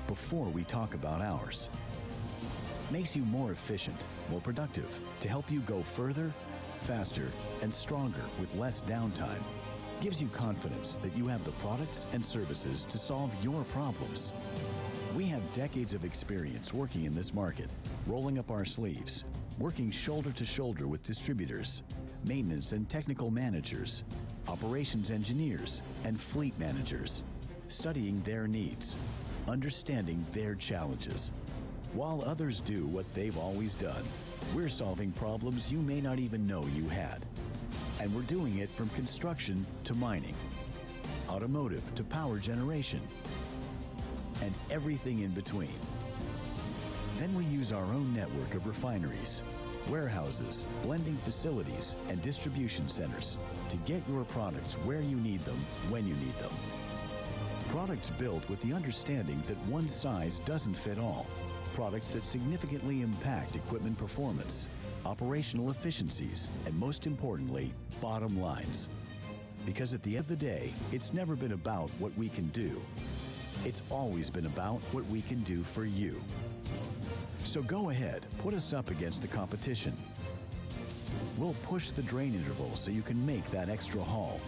before we talk about ours. Makes you more efficient, more productive, to help you go further, faster, and stronger with less downtime. Gives you confidence that you have the products and services to solve your problems. We have decades of experience working in this market, rolling up our sleeves, working shoulder to shoulder with distributors, maintenance and technical managers, operations engineers, and fleet managers, studying their needs, understanding their challenges. While others do what they've always done, we're solving problems you may not even know you had. And we're doing it from construction to mining, automotive to power generation, and everything in between. Then we use our own network of refineries, warehouses, blending facilities, and distribution centers to get your products where you need them, when you need them. Products built with the understanding that one size doesn't fit all. Products that significantly impact equipment performance, operational efficiencies, and most importantly, bottom lines. Because at the end of the day, it's never been about what we can do. It's always been about what we can do for you. So go ahead, put us up against the competition. We'll push the drain interval so you can make that extra haul,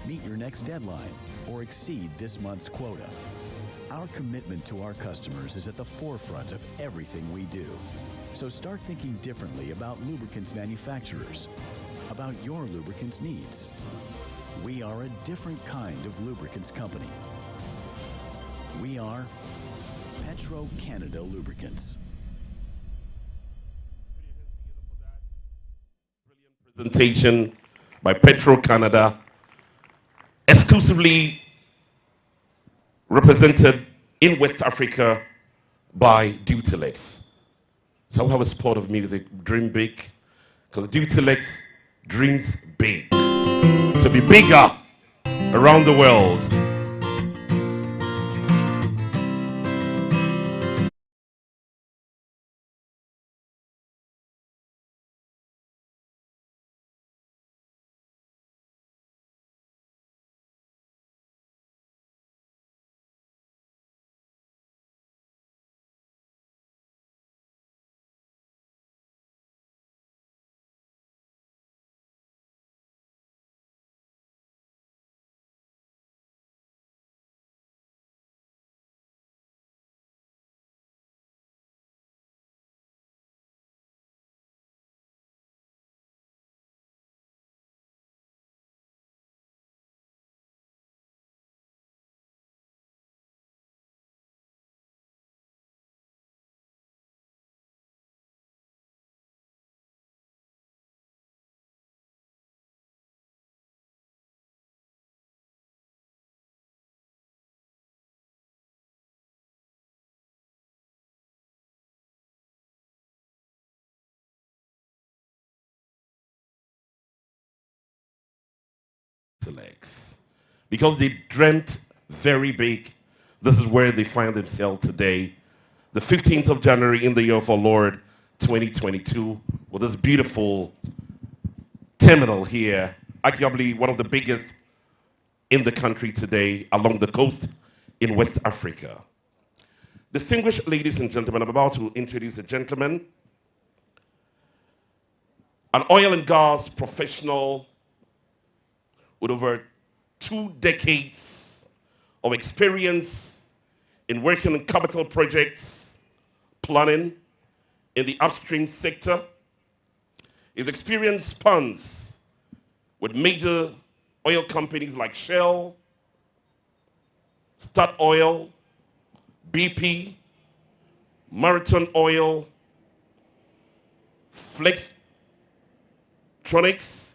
meet your next deadline, or exceed this month's quota. Our commitment to our customers is at the forefront of everything we do. So start thinking differently about lubricants manufacturers, about your lubricants needs. We are a different kind of lubricants company. We are Petro-Canada Lubricants. Presentation by Petro-Canada, exclusively represented in West Africa by Dutilex. So I have a spot of music, dream big, because Dutilex dreams big, to be bigger around the world. Because they dreamt very big, this is where they find themselves today, the 15th of January in the year of our Lord 2022, with this beautiful terminal here, arguably one of the biggest in the country today along the coast in West Africa. Distinguished ladies and gentlemen, I'm about to introduce a gentleman, an oil and gas professional with over 2 decades of experience in working on capital projects, planning in the upstream sector. His experience spans with major oil companies like Shell, Statoil, BP, Marathon Oil, Flextronics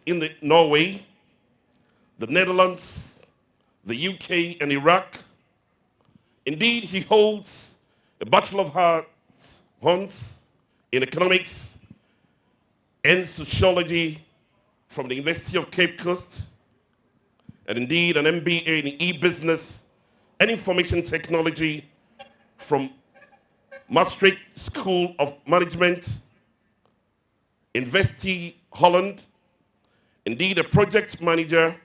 in Norway, the Netherlands, the UK, and Iraq. Indeed, he holds a Bachelor of Arts in Economics and Sociology from the University of Cape Coast, and indeed an MBA in e-business and information technology from Maastricht School of Management, University Holland, indeed a project manager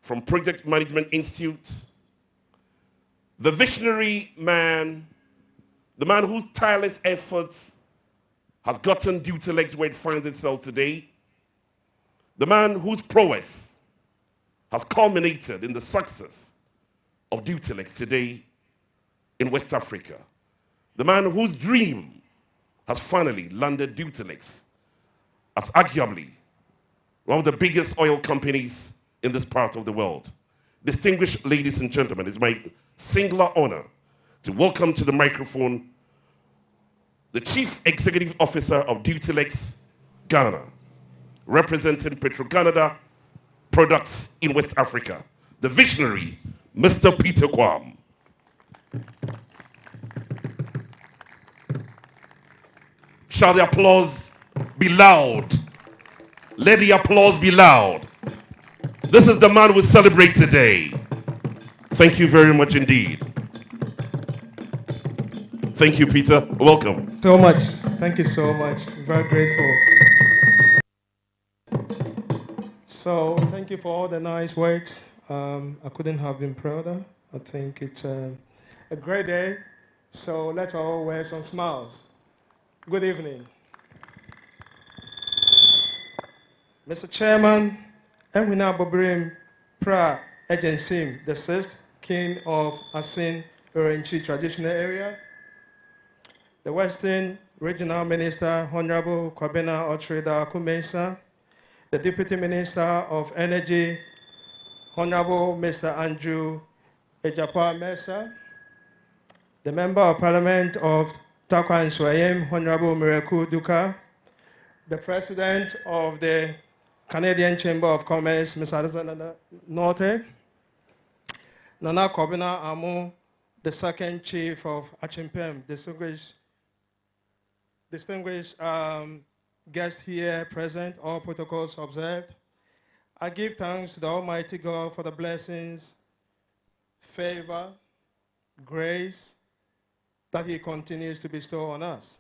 from Project Management Institute, the visionary man The man whose tireless efforts has gotten Dutilex where it finds itself today. The man whose prowess has culminated in the success of Dutilex today in West Africa. The man whose dream has finally landed Dutilex as arguably one of the biggest oil companies in this part of the world. Distinguished ladies and gentlemen, it's my singular honor to welcome to the microphone the Chief Executive Officer of Dutylex Ghana, representing Petro-Canada products in West Africa, the visionary, Mr. Peter Kwam. Shall the applause be loud? Let the applause be loud. This is the man we celebrate today. Thank you very much indeed. Thank you, Peter. Welcome. So much. Thank you so much. Very grateful. So thank you for all the nice words. I couldn't have been prouder. I think it's a great day. So let's all wear some smiles. Good evening. Mr. Chairman, Emwina Bobrim Pra Agency, the 6th King of Asin Orange Traditional Area, the Western Regional Minister, Honorable Kwabena Otreda Kumesa, the Deputy Minister of Energy, Honorable Mr. Andrew Ejapa Mesa, the Member of Parliament of Tarkwa and Swayem, Honorable Miraku Duka, the President of the Canadian Chamber of Commerce, Mr. Alexander Norte, Nana Kwabena Amu, the second Chief of Achimpem, distinguished guests here present, all protocols observed. I give thanks to the Almighty God for the blessings, favor, grace that He continues to bestow on us.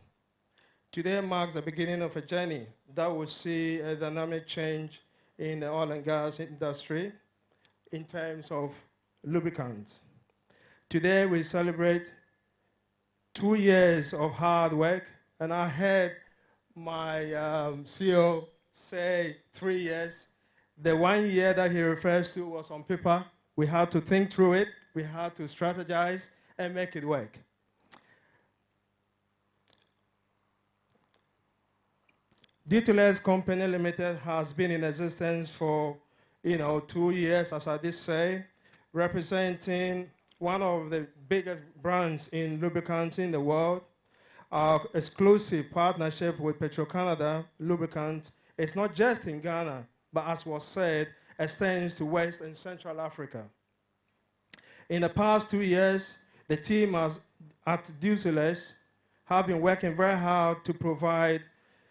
Today marks the beginning of a journey that will see a dynamic change in the oil and gas industry in terms of lubricants. Today we celebrate 2 years of hard work, and I heard my CEO say 3 years. The 1 year that he refers to was on paper. We had to think through it, we had to strategize and make it work. Dutilex Company Limited has been in existence for 2 years, as I did say, representing one of the biggest brands in lubricants in the world. Our exclusive partnership with Petro-Canada Lubricants is not just in Ghana, but as was said, extends to West and Central Africa. In the past 2 years, the team at Dutylex have been working very hard to provide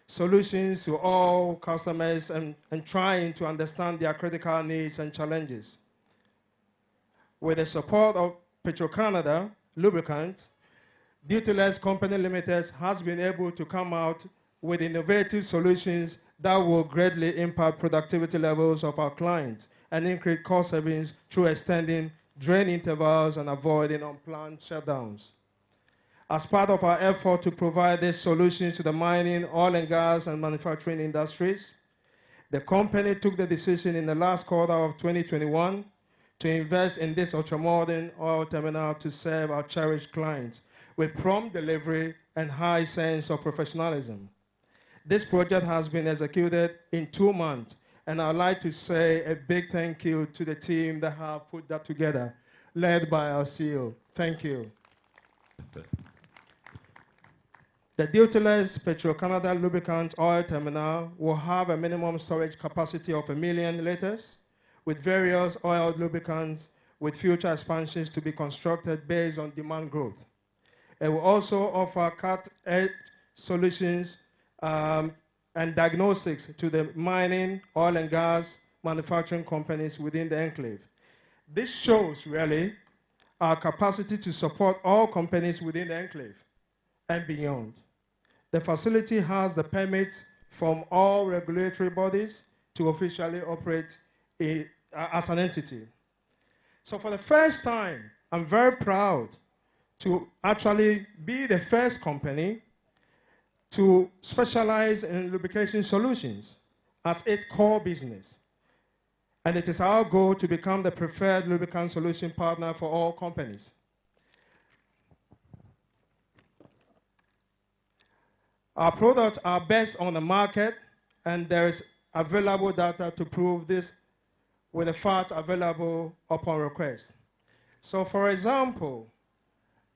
solutions to all customers and trying to understand their critical needs and challenges. With the support of Petro-Canada Lubricants, Dutylex Company Limited has been able to come out with innovative solutions that will greatly impact productivity levels of our clients and increase cost savings through extending drain intervals and avoiding unplanned shutdowns. As part of our effort to provide these solutions to the mining, oil and gas, and manufacturing industries, the company took the decision in the last quarter of 2021 to invest in this ultramodern oil terminal to serve our cherished clients with prompt delivery and high sense of professionalism. This project has been executed in 2 months, and I'd like to say a big thank you to the team that have put that together, led by our CEO. Thank you. The Dutylex Petro-Canada Lubricants oil terminal will have a minimum storage capacity of 1 million liters, with various oil lubricants with future expansions to be constructed based on demand growth. It will also offer cutting-edge solutions and diagnostics to the mining, oil and gas manufacturing companies within the enclave. This shows really our capacity to support all companies within the enclave and beyond. The facility has the permit from all regulatory bodies to officially operate as an entity. So for the first time, I'm very proud to actually be the first company to specialize in lubrication solutions as its core business. And it is our goal to become the preferred lubricant solution partner for all companies. Our products are best on the market, and there is available data to prove this with the facts available upon request. So for example,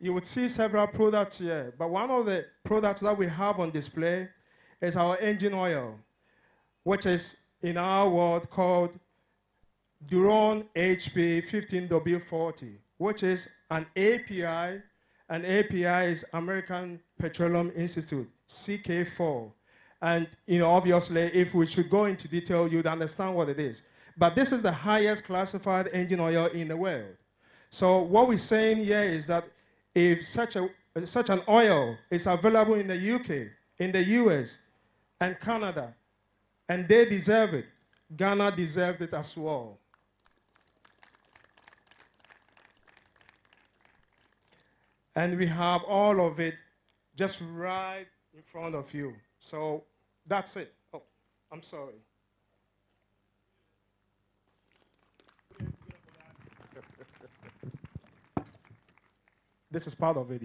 you would see several products here, but one of the products that we have on display is our engine oil, which is in our world called Duron HP 15W40, which is an API. An API is American Petroleum Institute, CK4. And obviously, if we should go into detail, you'd understand what it is. But this is the highest classified engine oil in the world. So what we're saying here is that if such an oil is available in the UK, in the US, and Canada, and they deserve it, Ghana deserved it as well. And we have all of it just right in front of you. So that's it. Oh, I'm sorry. This is part of it,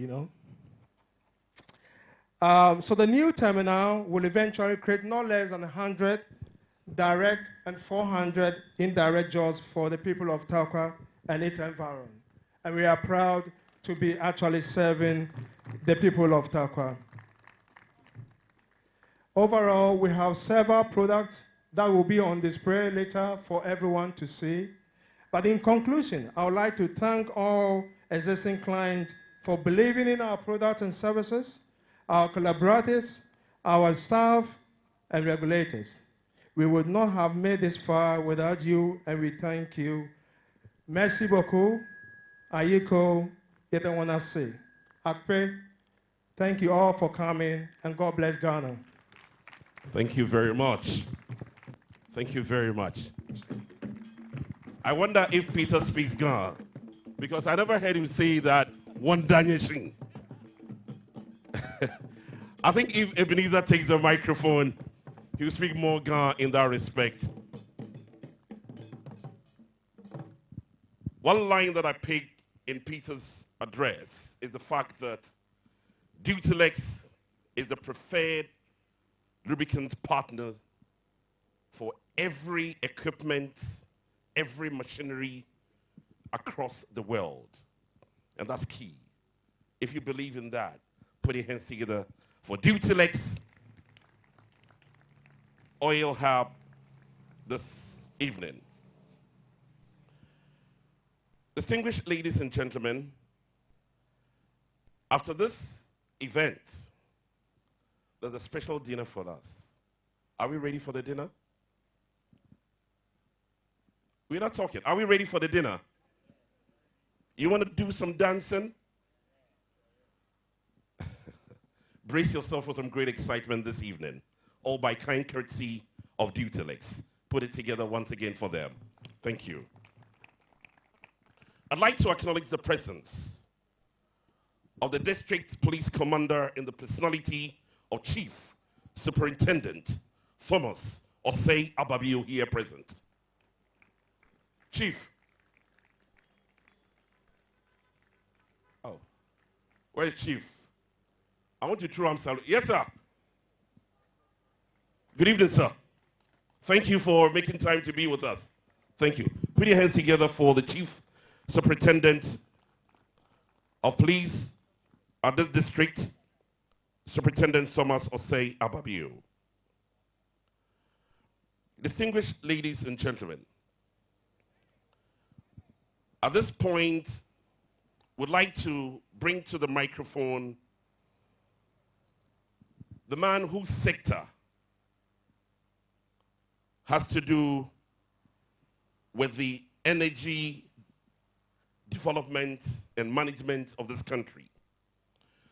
So the new terminal will eventually create no less than 100 direct and 400 indirect jobs for the people of Tarkwa and its environment. And we are proud to be actually serving the people of Tarkwa. Overall, we have several products that will be on display later for everyone to see. But in conclusion, I would like to thank all existing clients for believing in our products and services, our collaborators, our staff, and regulators. We would not have made this far without you, and we thank you. Merci beaucoup. Ayiko, Yetewanase. Akpe, thank you all for coming, and God bless Ghana. Thank you very much. Thank you very much. I wonder if Peter speaks Ghana, because I never heard him say that one Daniel thing. I think if Ebenezer takes the microphone, he'll speak more Ghana in that respect. One line that I picked in Peter's address is the fact that Dutilex is the preferred lubricant partner for every equipment, every machinery across the world. And that's key. If you believe in that, put your hands together for Dutilex Oil Hub this evening. Distinguished ladies and gentlemen, after this event, there's a special dinner for us. Are we ready for the dinner? We're not talking. Are we ready for the dinner? You want to do some dancing? Brace yourself for some great excitement this evening, all by kind courtesy of Dutilex. Put it together once again for them. Thank you. I'd like to acknowledge the presence of the District Police Commander in the personality of Chief Superintendent Thomas Osei Ababio here present. Chief. Oh, where's Chief? I want you to throw him salute. Yes, sir. Good evening, sir. Thank you for making time to be with us. Thank you. Put your hands together for the Chief Superintendent of Police at this district, Superintendent Thomas Osei Ababio. Distinguished ladies and gentlemen, at this point, would like to bring to the microphone the man whose sector has to do with the energy development and management of this country.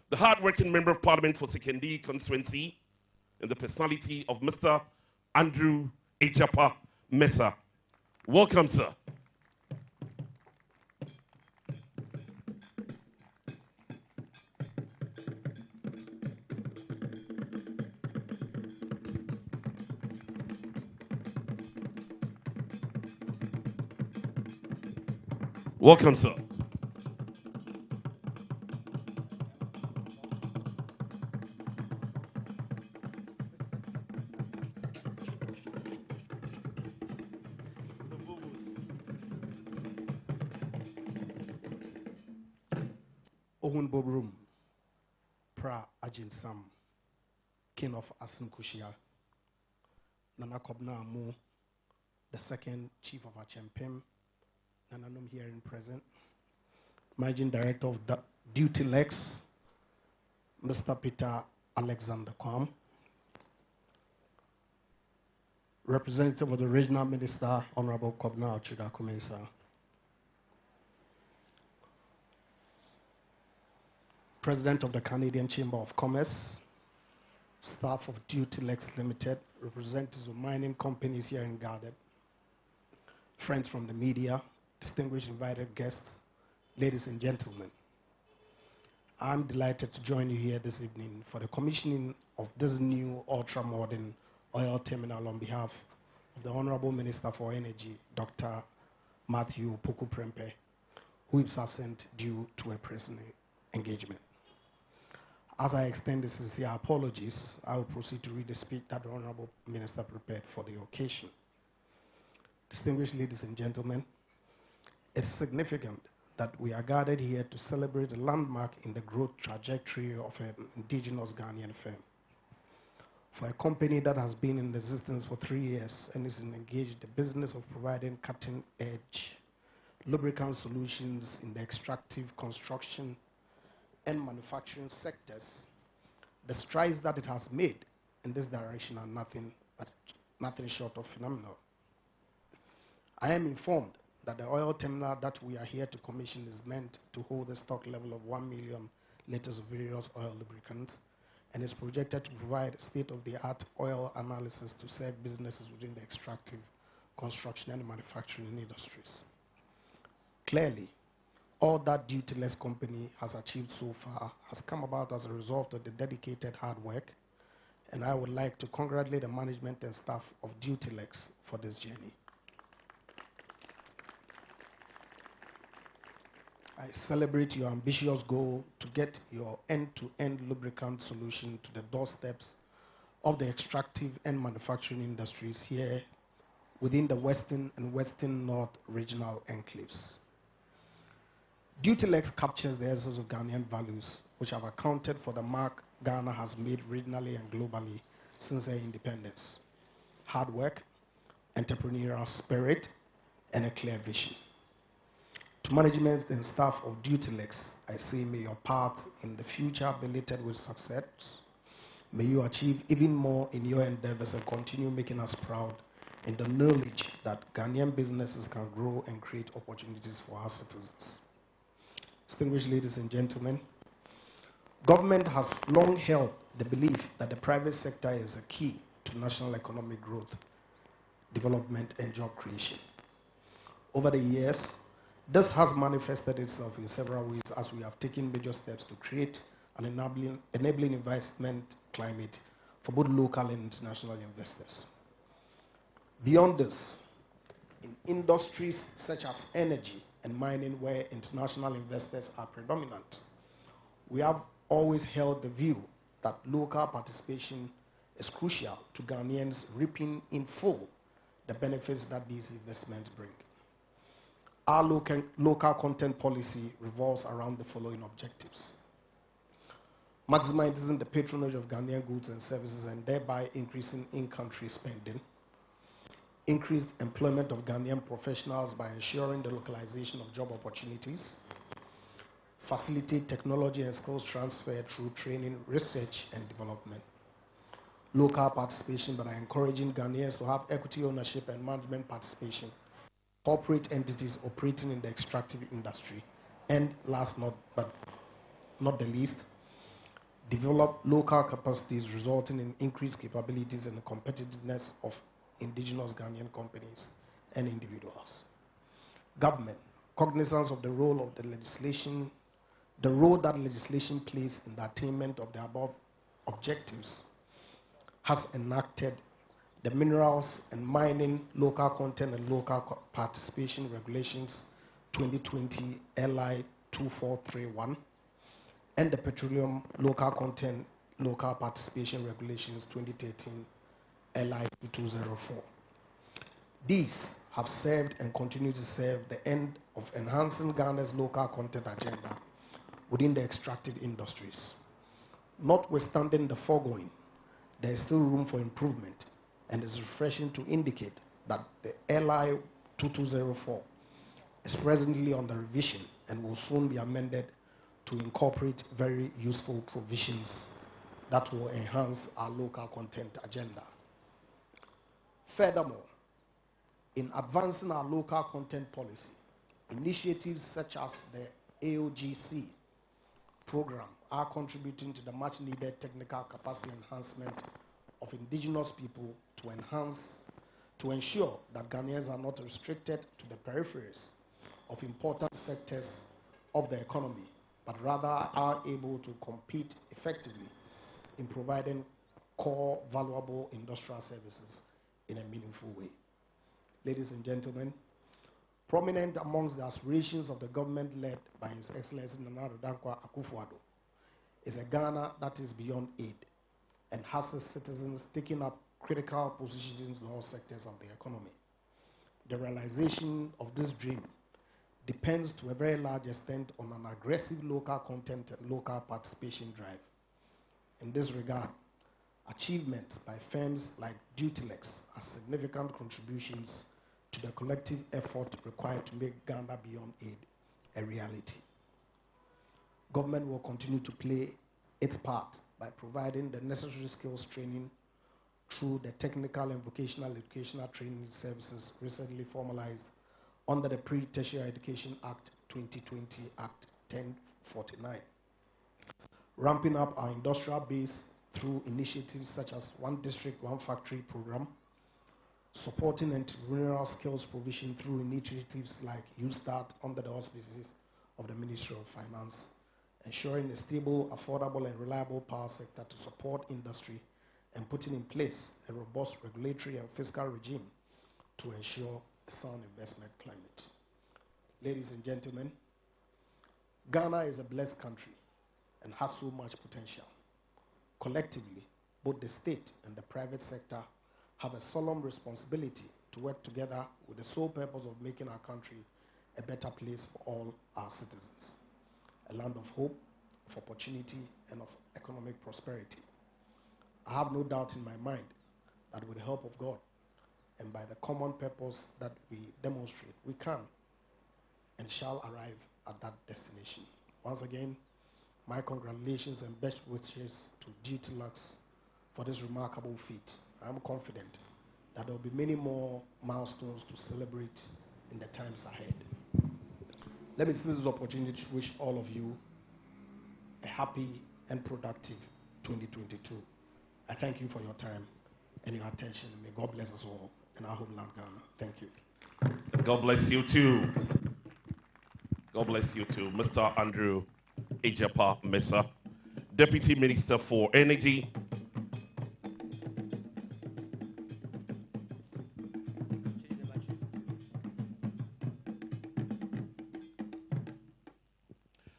The hard-working Member of Parliament for Sekendi constituency in the personality of Mr. Andrew Echapa Mesa. Welcome, sir. Welcome, sir. Ohun Bobrum, Pra Ajin Sam, King of Asinkushia, Nana Kobna Amu, the second chief of Achempem, Nananum here in present, Managing Director of Dutylex, Mr. Peter Alexander Kwam, Representative of the Regional Minister, Honorable Kobna Ochiga Kumesa, President of the Canadian Chamber of Commerce, staff of Dutylex Limited, representatives of mining companies here in Garden, friends from the media, distinguished invited guests, ladies and gentlemen. I'm delighted to join you here this evening for the commissioning of this new ultra-modern oil terminal on behalf of the Honorable Minister for Energy, Dr. Matthew Poku Prempeh, who is absent due to a personal engagement. As I extend the sincere apologies, I will proceed to read the speech that the Honorable Minister prepared for the occasion. Distinguished ladies and gentlemen, it's significant that we are gathered here to celebrate a landmark in the growth trajectory of an indigenous Ghanaian firm. For a company that has been in existence for 3 years and is engaged in the business of providing cutting-edge lubricant solutions in the extractive, construction, and manufacturing sectors, the strides that it has made in this direction are nothing short of phenomenal. I am informed that the oil terminal that we are here to commission is meant to hold a stock level of 1 million liters of various oil lubricants and is projected to provide state-of-the-art oil analysis to serve businesses within the extractive, construction, and manufacturing industries. Clearly, all that Dutylex company has achieved so far has come about as a result of the dedicated hard work, and I would like to congratulate the management and staff of Dutylex for this journey. I celebrate your ambitious goal to get your end-to-end lubricant solution to the doorsteps of the extractive and manufacturing industries here within the Western and Western North regional enclaves. Dutylex captures the essence of Ghanaian values, which have accounted for the mark Ghana has made regionally and globally since her independence: hard work, entrepreneurial spirit, and a clear vision. To management and staff of Dutylex, I say may your path in the future be littered with success. May you achieve even more in your endeavors and continue making us proud in the knowledge that Ghanaian businesses can grow and create opportunities for our citizens. Distinguished ladies and gentlemen, government has long held the belief that the private sector is a key to national economic growth, development, and job creation. Over the years, this has manifested itself in several ways as we have taken major steps to create an enabling investment climate for both local and international investors. Beyond this, in industries such as energy and mining, where international investors are predominant, we have always held the view that local participation is crucial to Ghanaians reaping in full the benefits that these investments bring. Our local content policy revolves around the following objectives: maximizing the patronage of Ghanaian goods and services and thereby increasing in-country spending; increased employment of Ghanaian professionals by ensuring the localization of job opportunities; facilitate technology and skills transfer through training, research, and development; local participation by encouraging Ghanaians to have equity ownership and management participation, corporate entities operating in the extractive industry; and last but not the least, develop local capacities resulting in increased capabilities and the competitiveness of indigenous Ghanaian companies and individuals. Government, cognizance of the role that legislation plays in the attainment of the above objectives, has enacted the Minerals and Mining Local Content and Local Participation Regulations 2020 LI 2431 and the Petroleum Local Content Local Participation Regulations 2013 LI 204. These have served and continue to serve the end of enhancing Ghana's local content agenda within the extractive industries. Notwithstanding the foregoing, there is still room for improvement, and it's refreshing to indicate that the LI 2204 is presently under revision and will soon be amended to incorporate very useful provisions that will enhance our local content agenda. Furthermore, in advancing our local content policy, initiatives such as the AOGC program are contributing to the much needed technical capacity enhancement of indigenous people to ensure that Ghanaians are not restricted to the peripheries of important sectors of the economy, but rather are able to compete effectively in providing core valuable industrial services in a meaningful way. Ladies and gentlemen, prominent amongst the aspirations of the government led by His Excellency Nana Dankwa Akufo-Addo is a Ghana that is beyond aid and has its citizens taking up critical positions in all sectors of the economy. The realization of this dream depends to a very large extent on an aggressive local content and local participation drive. In this regard, achievements by firms like Dutilex are significant contributions to the collective effort required to make Ghana beyond aid a reality. Government will continue to play its part by providing the necessary skills training through the technical and vocational educational training services recently formalized under the Pre-Tertiary Education Act 2020 Act 1049. Ramping up our industrial base through initiatives such as One District, One Factory program, supporting entrepreneurial skills provision through initiatives like YouStart under the auspices of the Ministry of Finance, ensuring a stable, affordable, and reliable power sector to support industry, and putting in place a robust regulatory and fiscal regime to ensure a sound investment climate. Ladies and gentlemen, Ghana is a blessed country and has so much potential. Collectively, both the state and the private sector have a solemn responsibility to work together with the sole purpose of making our country a better place for all our citizens, a land of hope, of opportunity, and of economic prosperity. I have no doubt in my mind that with the help of God and by the common purpose that we demonstrate, we can and shall arrive at that destination. Once again, my congratulations and best wishes to Dutilex for this remarkable feat. I am confident that there will be many more milestones to celebrate in the times ahead. Let me seize this opportunity to wish all of you a happy and productive 2022. I thank you for your time and your attention. May God bless us all in our homeland, Ghana. Thank you. God bless you too. God bless you too. Mr. Andrew Ejapa Mesa, Deputy Minister for Energy.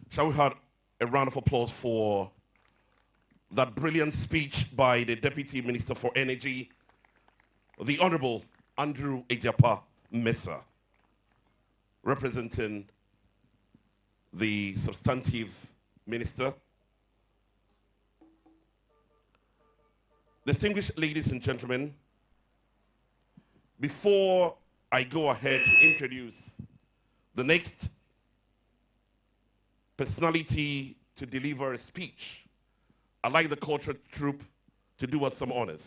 Shall we have a round of applause for that brilliant speech by the Deputy Minister for Energy, the Honorable Andrew Ejapa Mesa, representing the substantive minister. Distinguished ladies and gentlemen, before I go ahead to introduce the next personality to deliver a speech, I'd like the culture troupe to do us some honors.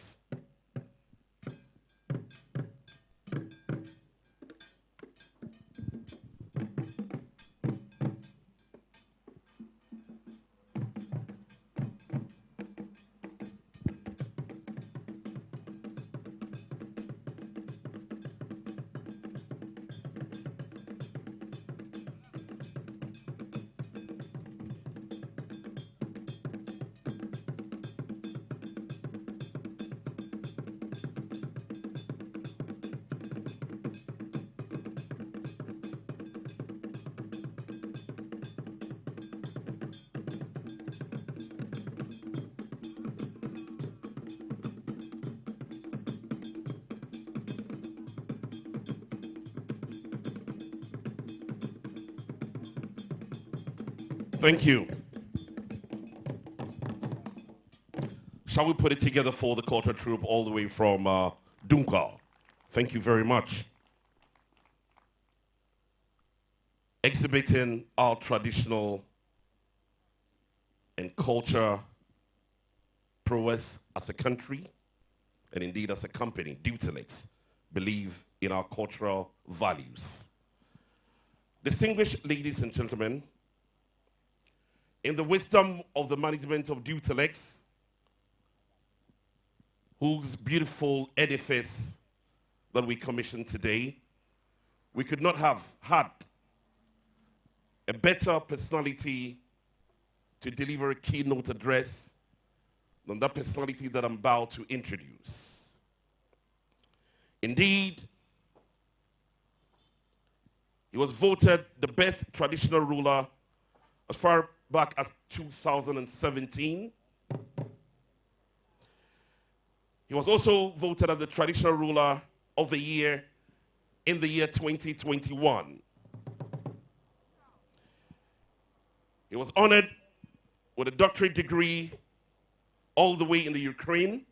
Thank you. Shall we put it together for the culture troupe all the way from Dunkwa? Thank you very much. Exhibiting our traditional and culture prowess as a country, and indeed as a company, Dutilex, believe in our cultural values. Distinguished ladies and gentlemen, in the wisdom of the management of Dutilex, whose beautiful edifice that we commissioned today, we could not have had a better personality to deliver a keynote address than that personality that I'm about to introduce. Indeed, he was voted the best traditional ruler as far back as 2017. He was also voted as the traditional ruler of the year in the year 2021. He was honored with a doctorate degree all the way in the Ukraine.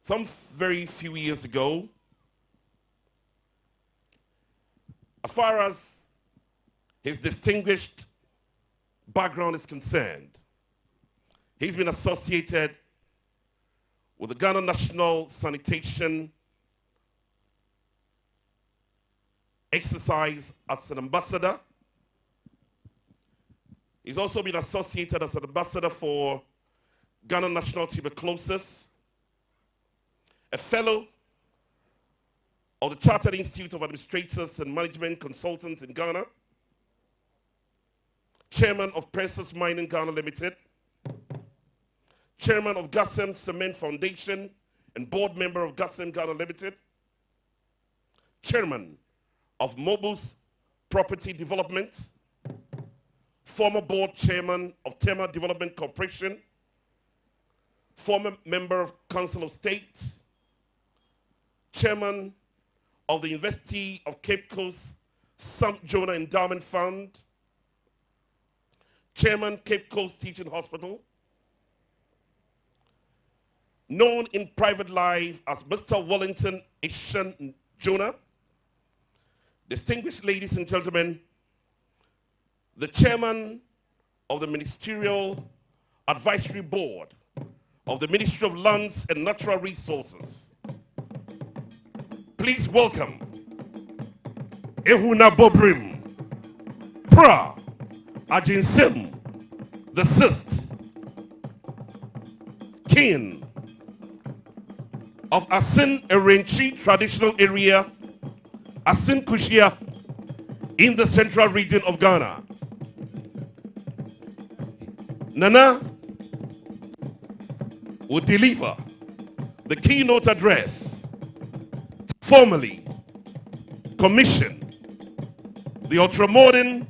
Some very few years ago, as far as his distinguished background is concerned, he's been associated with the Ghana National Sanitation exercise as an ambassador. He's also been associated as an ambassador for Ghana National Tuberculosis, a fellow of the Chartered Institute of Administrators and Management Consultants in Ghana, chairman of Precious Mining Ghana Limited, chairman of Gassem Cement Foundation and board member of Gassem Ghana Limited, chairman of Mobiles Property Development, former board chairman of Tema Development Corporation, former member of Council of State, chairman of the University of Cape Coast St. Jonah Endowment Fund, chairman Cape Coast Teaching Hospital, known in private life as Mr. Wellington Ishan Jonah. Distinguished ladies and gentlemen, the chairman of the Ministerial Advisory Board of the Ministry of Lands and Natural Resources. Please welcome Ehuna Bobrim, Pra Ajinsim, the Sixth, King of Asin Erenchi Traditional Area, Asin Kushia, in the central region of Ghana. Nana will deliver the keynote address to formally commission the ultramodern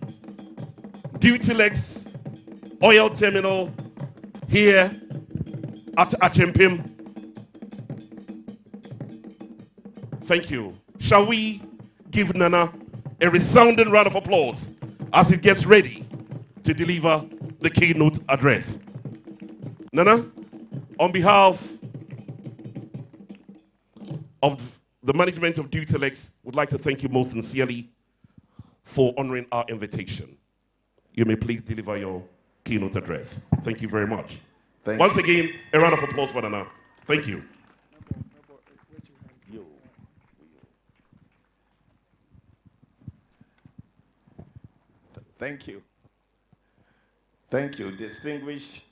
Dutylex oil terminal here at Achempim. Thank you. Shall we give Nana a resounding round of applause as he gets ready to deliver the keynote address? Nana, on behalf of the management of Dutylex, would like to thank you most sincerely for honoring our invitation. You may please deliver your keynote address. Thank you very much. Once again, a round of applause for Nana. Thank you. Thank you. Thank you, distinguished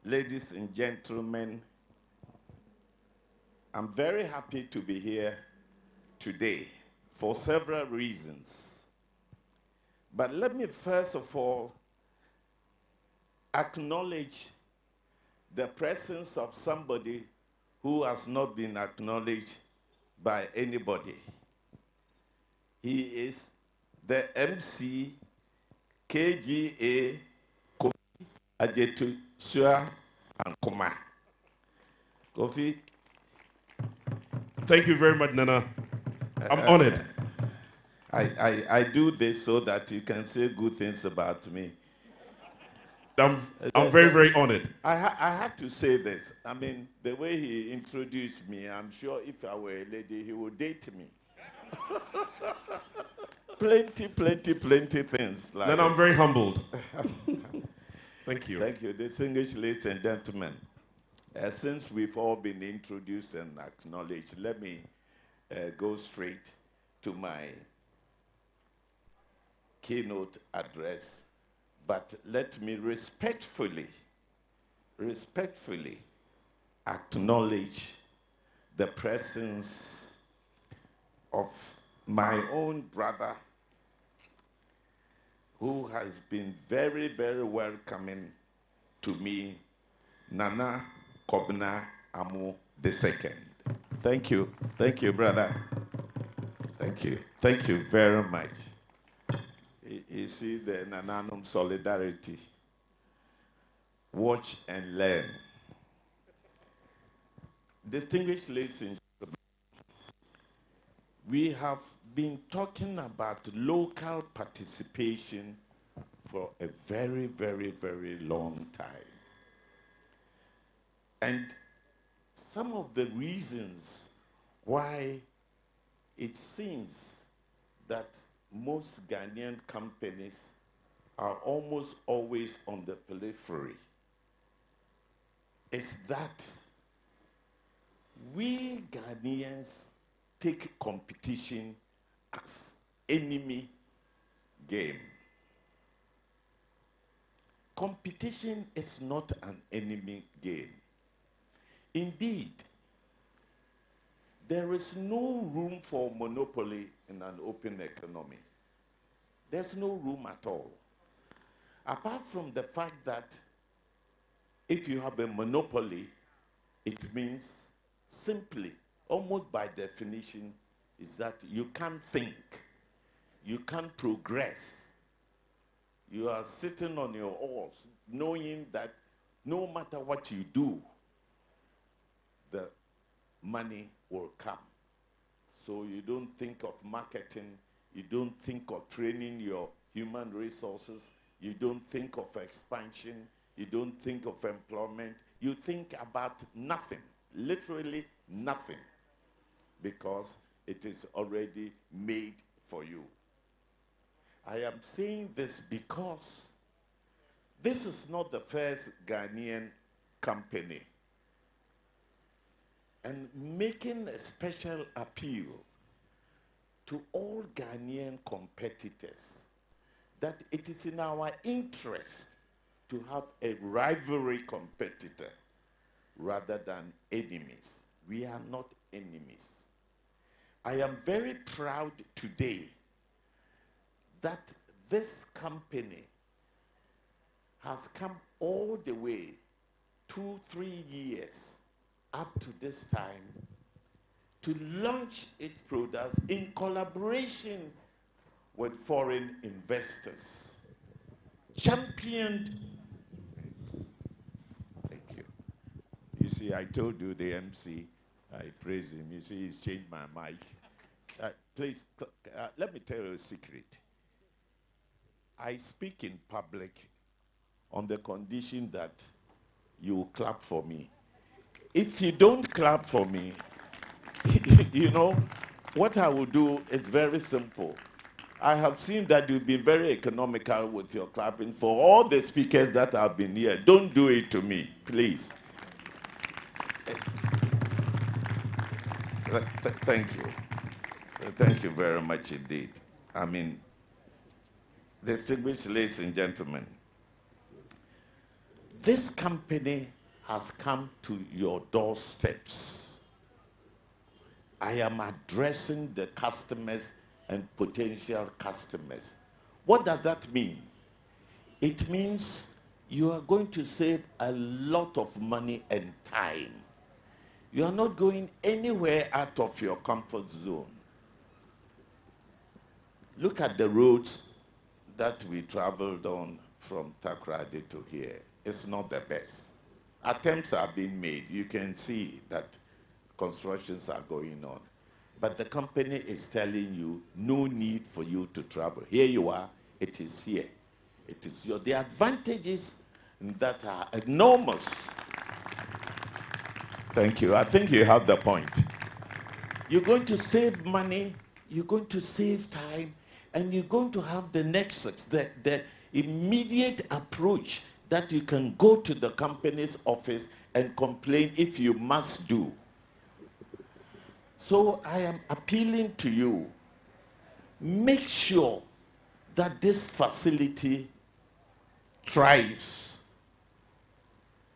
ladies and gentlemen. I'm very happy to be here today for several reasons. But let me first of all acknowledge the presence of somebody who has not been acknowledged by anybody. He is the MC KGA Kofi Ajetu Sua Ankoma. Kofi. Thank you very much, Nana. I'm honored. I do this so that you can say good things about me. I'm very, very honored. I had to say this. I mean, the way he introduced me, I'm sure if I were a lady, he would date me. plenty things. Like Then I'm very humbled. Thank you. Thank you. Distinguished ladies and gentlemen, since we've all been introduced and acknowledged, let me go straight to my keynote address. But let me respectfully acknowledge the presence of my own brother, who has been very, very welcoming to me, Nana Kobna Amu II. Thank you, brother. Thank you very much. You see the Nananum solidarity. Watch and learn. Distinguished ladies and gentlemen, we have been talking about local participation for a very, very, very long time. And some of the reasons why it seems that most Ghanaian companies are almost always on the periphery is that we Ghanaians take competition as enemy game. Competition is not an enemy game. Indeed, there is no room for monopoly in an open economy. There's no room at all. Apart from the fact that if you have a monopoly, it means simply, almost by definition, is that you can't think, you can't progress. You are sitting on your oars, knowing that no matter what you do, the money will come. So you don't think of marketing, you don't think of training your human resources, you don't think of expansion, you don't think of employment, you think about nothing, literally nothing, because it is already made for you. I am saying this because this is not the first Ghanaian company, and making a special appeal to all Ghanaian competitors that it is in our interest to have a rivalry competitor rather than enemies. We are not enemies. I am very proud today that this company has come all the way 2-3 years up to this time to launch its products in collaboration with foreign investors. Championed. Thank you. You see, I told you the MC, I praise him. You see, he's changed my mic. Please, let me tell you a secret. I speak in public on the condition that you clap for me. If you don't clap for me, you know, what I will do is very simple. I have seen that you've been very economical with your clapping. For all the speakers that have been here, don't do it to me, please. Thank you. Thank you very much indeed. I mean, distinguished ladies and gentlemen, this company has come to your doorsteps. I am addressing the customers and potential customers. What does that mean? It means you are going to save a lot of money and time. You are not going anywhere out of your comfort zone. Look at the roads that we traveled on from Tarkwa to here. It's not the best. Attempts are being made. You can see that constructions are going on. but the company is telling you no need for you to travel. Here you are, it is here. It is your, the advantages that are enormous. Thank you. I think you have the point. You're going to save money, you're going to save time, and you're going to have the nexus, the immediate approach that you can go to the company's office and complain if you must do. So I am appealing to you, make sure that this facility thrives,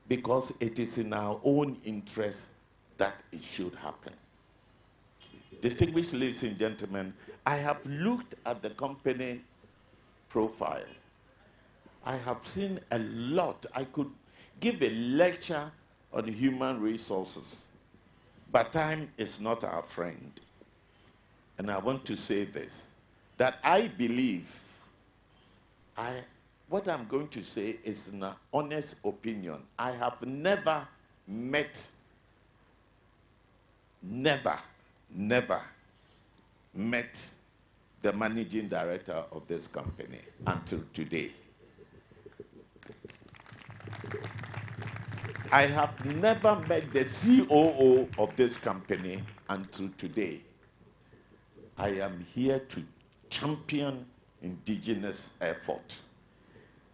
because it is in our own interest that it should happen. Distinguished ladies and gentlemen, I have looked at the company profile. I have seen a lot. I could give a lecture on human resources, but time is not our friend. And I want to say this, that I believe, what I'm going to say is an honest opinion. I have never met the managing director of this company until today. I have never met the COO of this company until today. I am here to champion indigenous effort.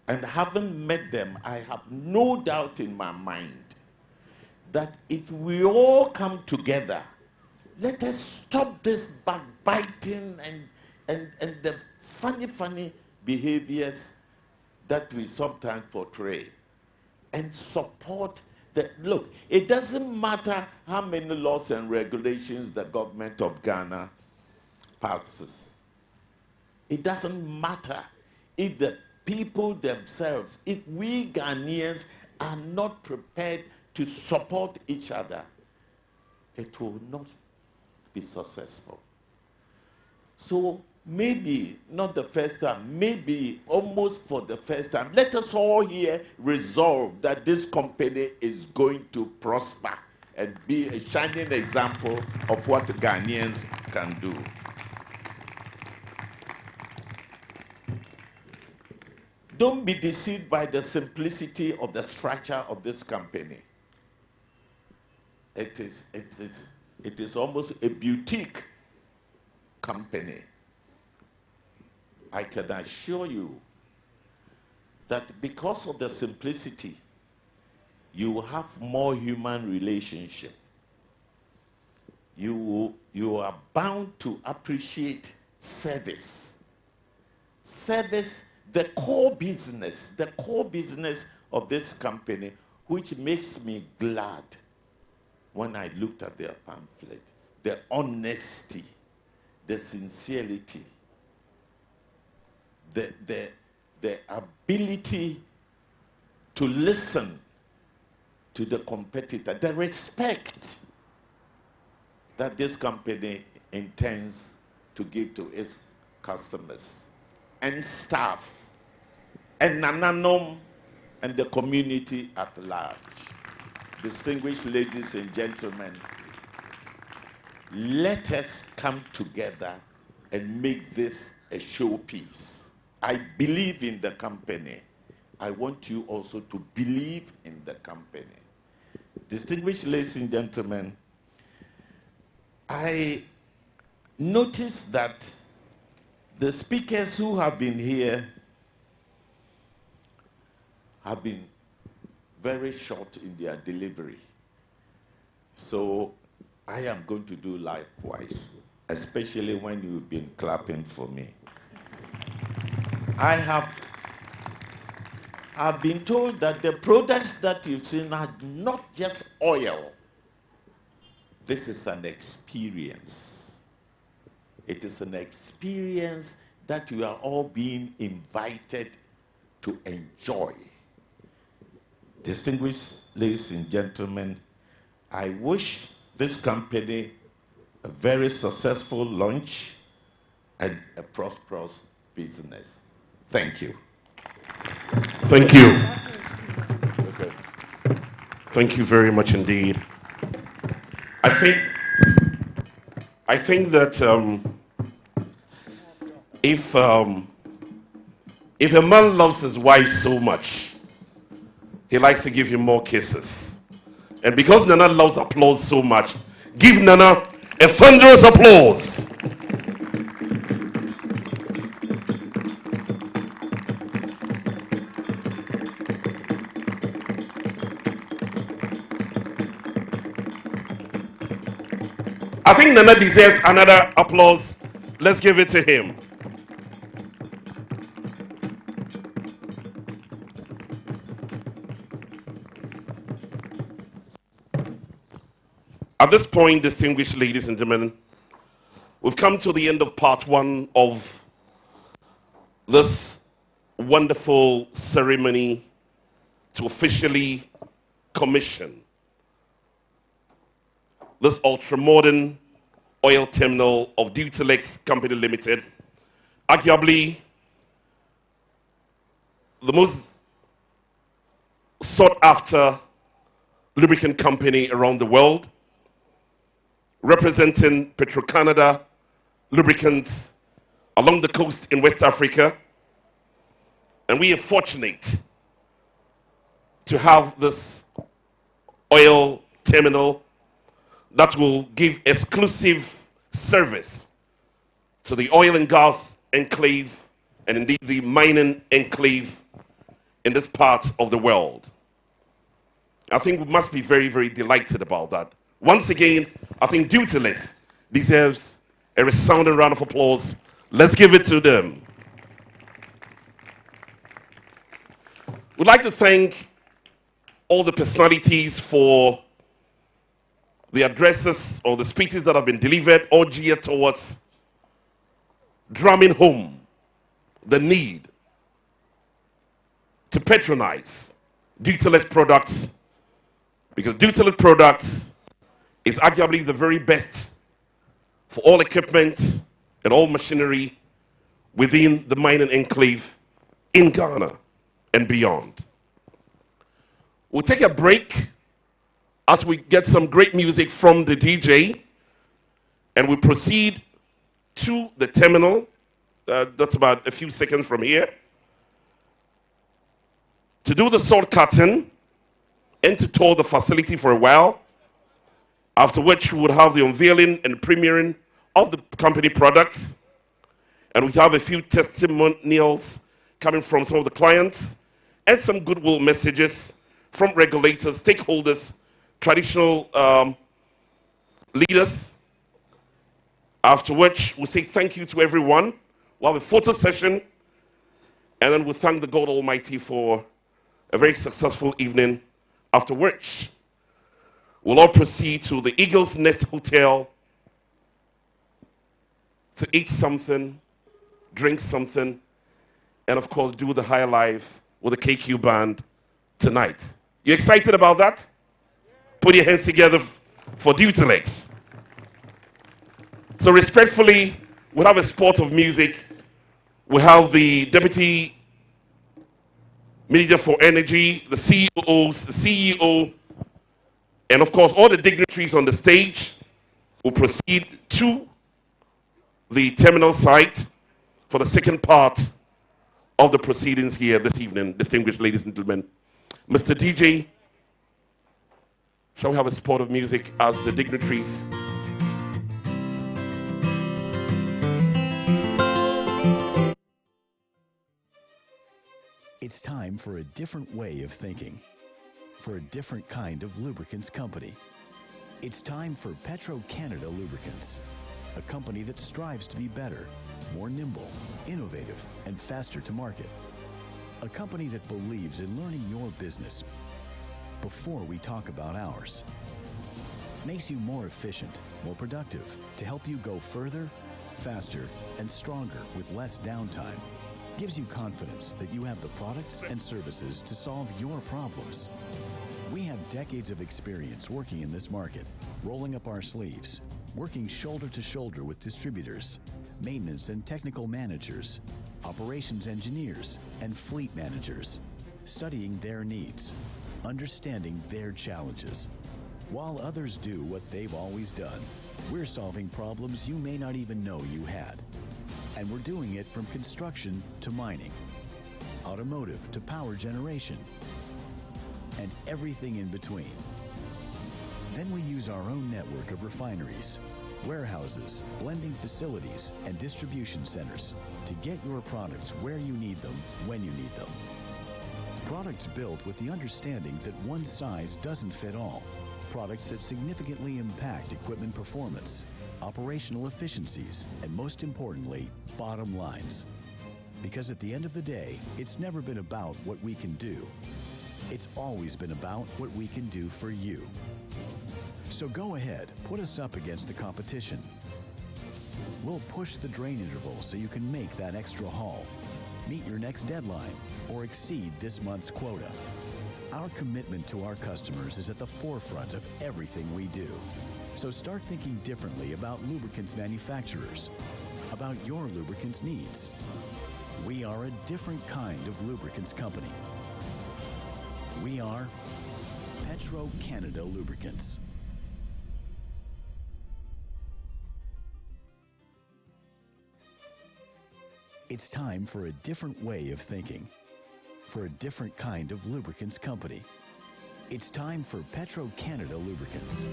And having met them, I have no doubt in my mind that if we all come together, let us stop this backbiting and the funny behaviors that we sometimes portray, and support the, look, it doesn't matter how many laws and regulations the government of Ghana passes. It doesn't matter if the people themselves, if we Ghanaians are not prepared to support each other, it will not be successful. So maybe not the first time, maybe almost for the first time, let us all here resolve that this company is going to prosper and be a shining example of what Ghanaians can do. Don't be deceived by the simplicity of the structure of this company. It is almost a boutique company. I can assure you that because of the simplicity, you will have more human relationship. You are bound to appreciate service. Service, the core business of this company, which makes me glad when I looked at their pamphlet. The honesty, the sincerity, the ability to listen to the competitor, the respect that this company intends to give to its customers and staff and Nananom and the community at large. Distinguished ladies and gentlemen, let us come together and make this a showpiece. I believe in the company. I want you also to believe in the company. Distinguished ladies and gentlemen, I noticed that the speakers who have been here have been very short in their delivery. So I am going to do likewise, especially when you've been clapping for me. I've been told that the products that you've seen are not just oil. This is an experience. It is an experience that you are all being invited to enjoy. Distinguished ladies and gentlemen, I wish this company a very successful launch and a prosperous business. Thank you. Thank you. Okay. Thank you very much indeed. I I think that if a man loves his wife so much, he likes to give you more kisses. And because Nana loves applause so much, give Nana a thunderous applause. I think Nana deserves another applause. Let's give it to him. At this point, distinguished ladies and gentlemen, we've come to the end of part one of this wonderful ceremony to officially commission this ultra-modern oil terminal of Dutylex Company Limited, arguably the most sought-after lubricant company around the world, representing Petro-Canada Lubricants along the coast in West Africa. And we are fortunate to have this oil terminal that will give exclusive service to the oil and gas enclave and indeed the mining enclave in this part of the world. I think we must be very, very delighted about that. Once again, I think Dutilex deserves a resounding round of applause. Let's give it to them. We'd like to thank all the personalities for the addresses or the speeches that have been delivered, all geared towards drumming home the need to patronize Dutilex products, because Dutilex products is arguably the very best for all equipment and all machinery within the mining enclave in Ghana and beyond. We'll take a break as we get some great music from the DJ, and we proceed to the terminal. That's about a few seconds from here, to do the salt cutting and to tour the facility for a while, after which we would have the unveiling and premiering of the company products, and we have a few testimonials coming from some of the clients and some goodwill messages from regulators, stakeholders, traditional leaders, after which we'll say thank you to everyone. We'll have a photo session, and then we'll thank the God Almighty for a very successful evening, after which we'll all proceed to the Eagle's Nest Hotel to eat something, drink something, and of course do the high life with the KQ band tonight. You excited about that? Put your hands together for Dutilex. So respectfully, we'll have a sport of music. We have the Deputy Manager for Energy, the CEOs, the CEO, and of course all the dignitaries on the stage will proceed to the terminal site for the second part of the proceedings here this evening, distinguished ladies and gentlemen. Mr. DJ, shall we have a sport of music as the dignitaries? It's time for a different way of thinking, for a different kind of lubricants company. It's time for Petro-Canada Lubricants, a company that strives to be better, more nimble, innovative, and faster to market. A company that believes in learning your business before we talk about ours. Makes you more efficient, more productive, to help you go further, faster, and stronger with less downtime. Gives you confidence that you have the products and services to solve your problems. We have decades of experience working in this market, rolling up our sleeves, working shoulder to shoulder with distributors, maintenance and technical managers, operations engineers, and fleet managers, studying their needs, understanding their challenges. While others do what they've always done, We're solving problems you may not even know you had. And we're doing it from construction to mining, automotive to power generation, and everything in between. Then we use our own network of refineries, warehouses, blending facilities, and distribution centers to get your products where you need them, when you need them. Products built with the understanding that one size doesn't fit all. Products that significantly impact equipment performance, operational efficiencies, and most importantly, bottom lines. Because at the end of the day, it's never been about what we can do. It's always been about what we can do for you. So go ahead, put us up against the competition. We'll push the drain interval so you can make that extra haul, meet your next deadline, or exceed this month's quota. Our commitment to our customers is at the forefront of everything we do. So start thinking differently about lubricants manufacturers, about your lubricants needs. We are a different kind of lubricants company. We are Petro-Canada Lubricants. It's time for a different way of thinking, for a different kind of lubricants company. It's time for Petro-Canada Lubricants,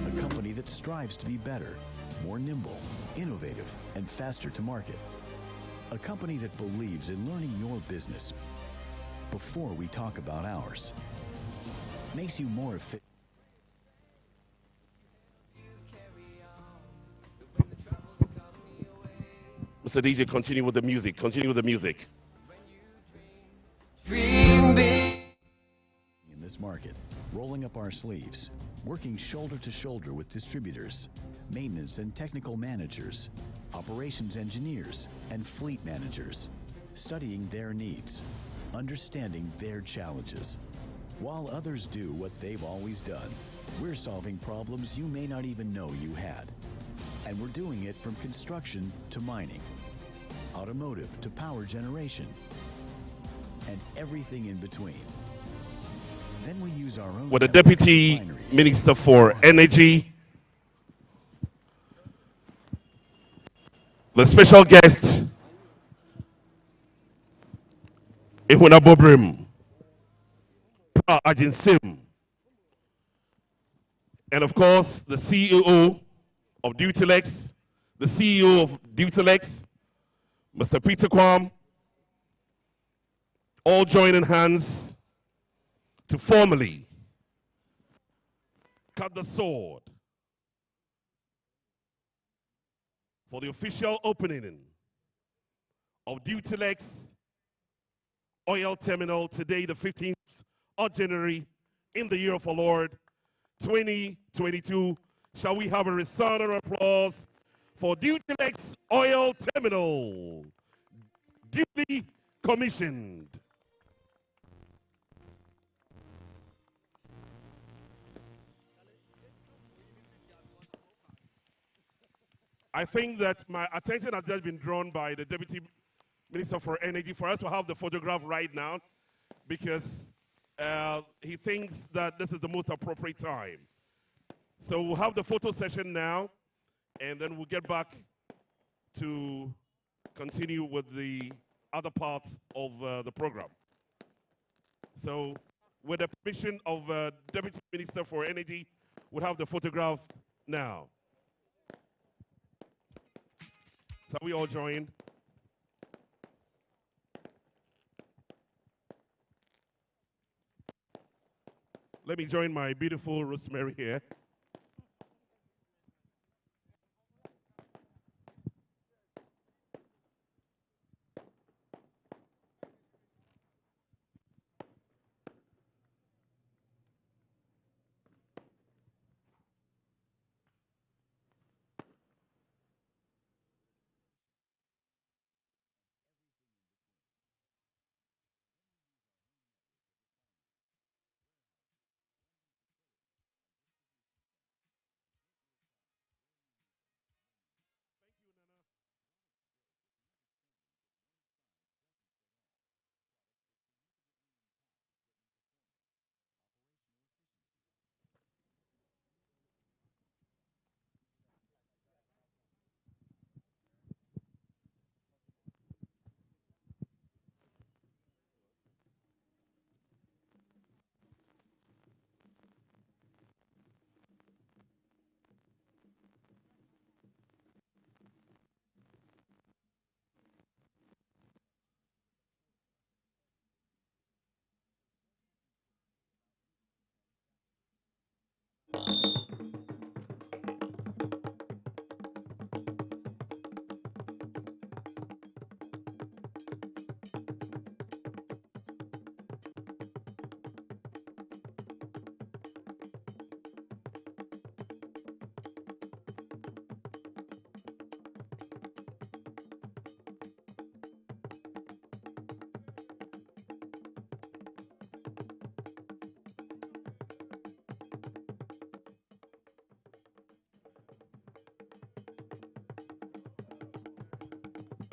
a company that strives to be better, more nimble, innovative, and faster to market. A company that believes in learning your business before we talk about ours. Makes you more efficient. Mr. DJ, continue with the music. Continue with the music. In this market, rolling up our sleeves, working shoulder to shoulder with distributors, maintenance and technical managers, operations engineers, and fleet managers, studying their needs, understanding their challenges. While others do what they've always done, we're solving problems you may not even know you had. And we're doing it from construction to mining, automotive to power generation, and everything in between. Then we use our own... With the Deputy Minister for Energy, the special guest, Ehuna Bobrim, Ajin Sim, and of course, the CEO of Dutilex, the CEO of Dutilex, Mr. Peter Kwam, all joining hands to formally cut the sword for the official opening of Dutilex Oil Terminal today, the 15th of January, in the year of our Lord, 2022. Shall we have a resounding applause for Dutilex Oil Terminal, duly commissioned. I think that my attention has just been drawn by the Deputy Minister for Energy for us to have the photograph right now, because he thinks that this is the most appropriate time. So we'll have the photo session now, and then we'll get back to continue with the other parts of the program. So with the permission of Deputy Minister for Energy, we'll have the photograph now. Shall we all join? Let me join my beautiful Rosemary here.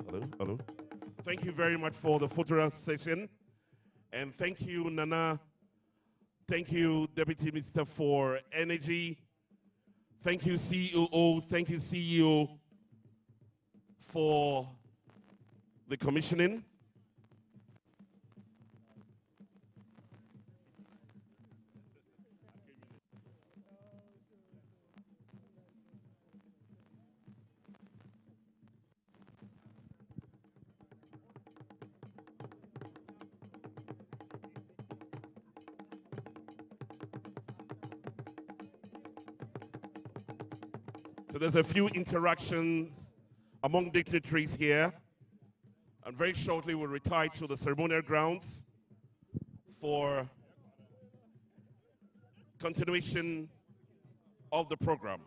Hello, hello. Thank you very much for the photo session. And thank you, Nana. Thank you, Deputy Minister for Energy. Thank you, COO. Thank you, CEO, for the commissioning. So there's a few interactions among dignitaries here. And very shortly we'll retire to the ceremonial grounds for continuation of the program.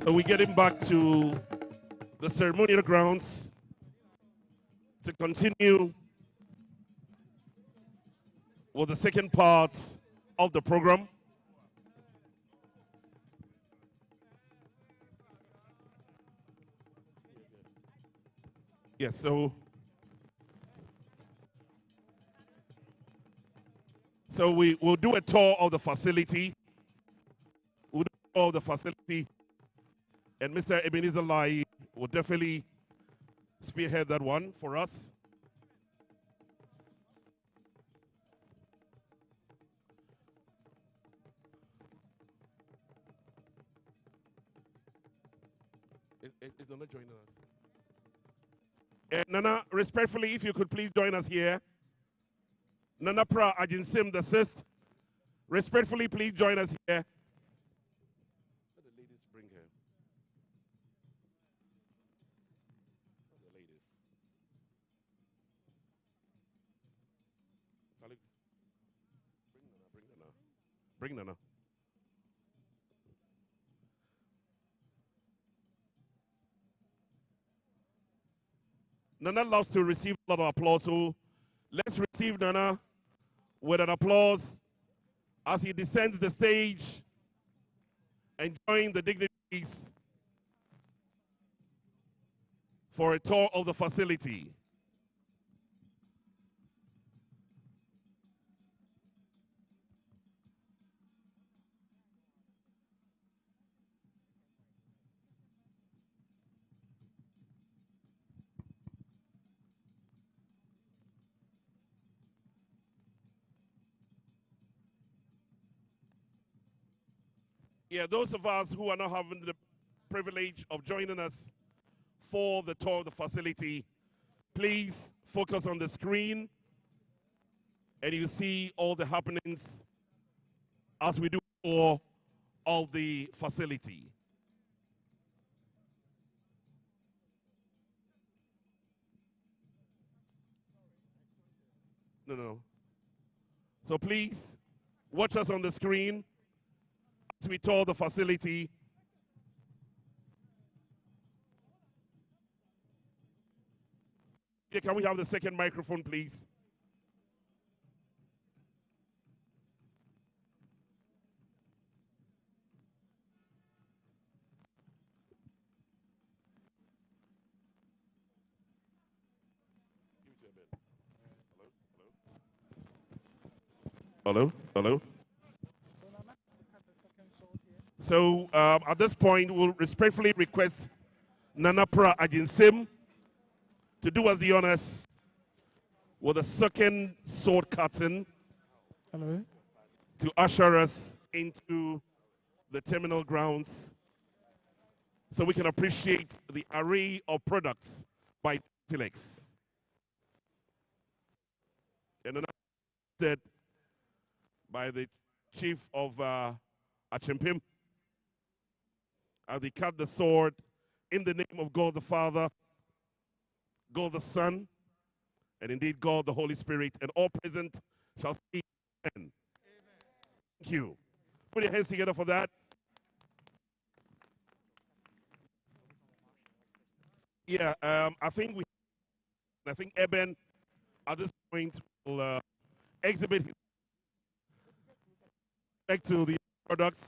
So we're getting back to the ceremonial grounds to continue with the second part of the program. Yes, so we will do a tour of the facility. We'll do a tour of the facility, and Mr. Ebenezer Lai will definitely spearhead that one for us. Is Nana joining us? Nana, respectfully, if you could please join us here. Nana Pra Ajinsim the Sixth, respectfully, please join us here. Let the ladies bring her. The ladies. Charlie, bring Nana, bring Nana. Bring Nana. Nana loves to receive a lot of applause, so let's receive Nana with an applause as he descends the stage, enjoying the dignitaries for a tour of the facility. Yeah, those of us who are not having the privilege of joining us for the tour of the facility, please focus on the screen and you see all the happenings as we do tour of the facility. No. So please watch us on the screen as we tour the facility. Yeah, can we have the second microphone, please? Hello? Hello? So at this point, we'll respectfully request Nana Pra Ajinsim to do us the honors with a second sword curtain. Hello. To usher us into the terminal grounds so we can appreciate the array of products by Dutilex. And announced by the chief of Achimpim as they cut the sword in the name of God the Father, God the Son, and indeed God the Holy Spirit, and all present shall say amen. Thank you. Put your hands together for that. Yeah, I think Eben at this point will exhibit his respect to the products.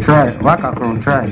Try. Waka crew, try.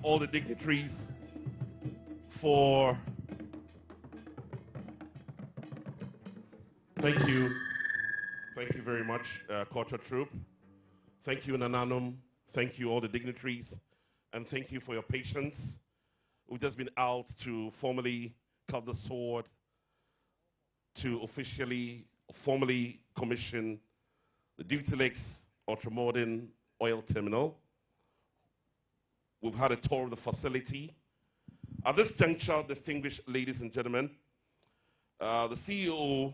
all the dignitaries for... Thank you. Thank you very much, Culture Troop. Thank you, Nananum. Thank you, all the dignitaries. And thank you for your patience. We've just been out to formally cut the sword to formally commission the Dutilex ultramodern oil terminal. We've had a tour of the facility. At this juncture, distinguished ladies and gentlemen, the CEO,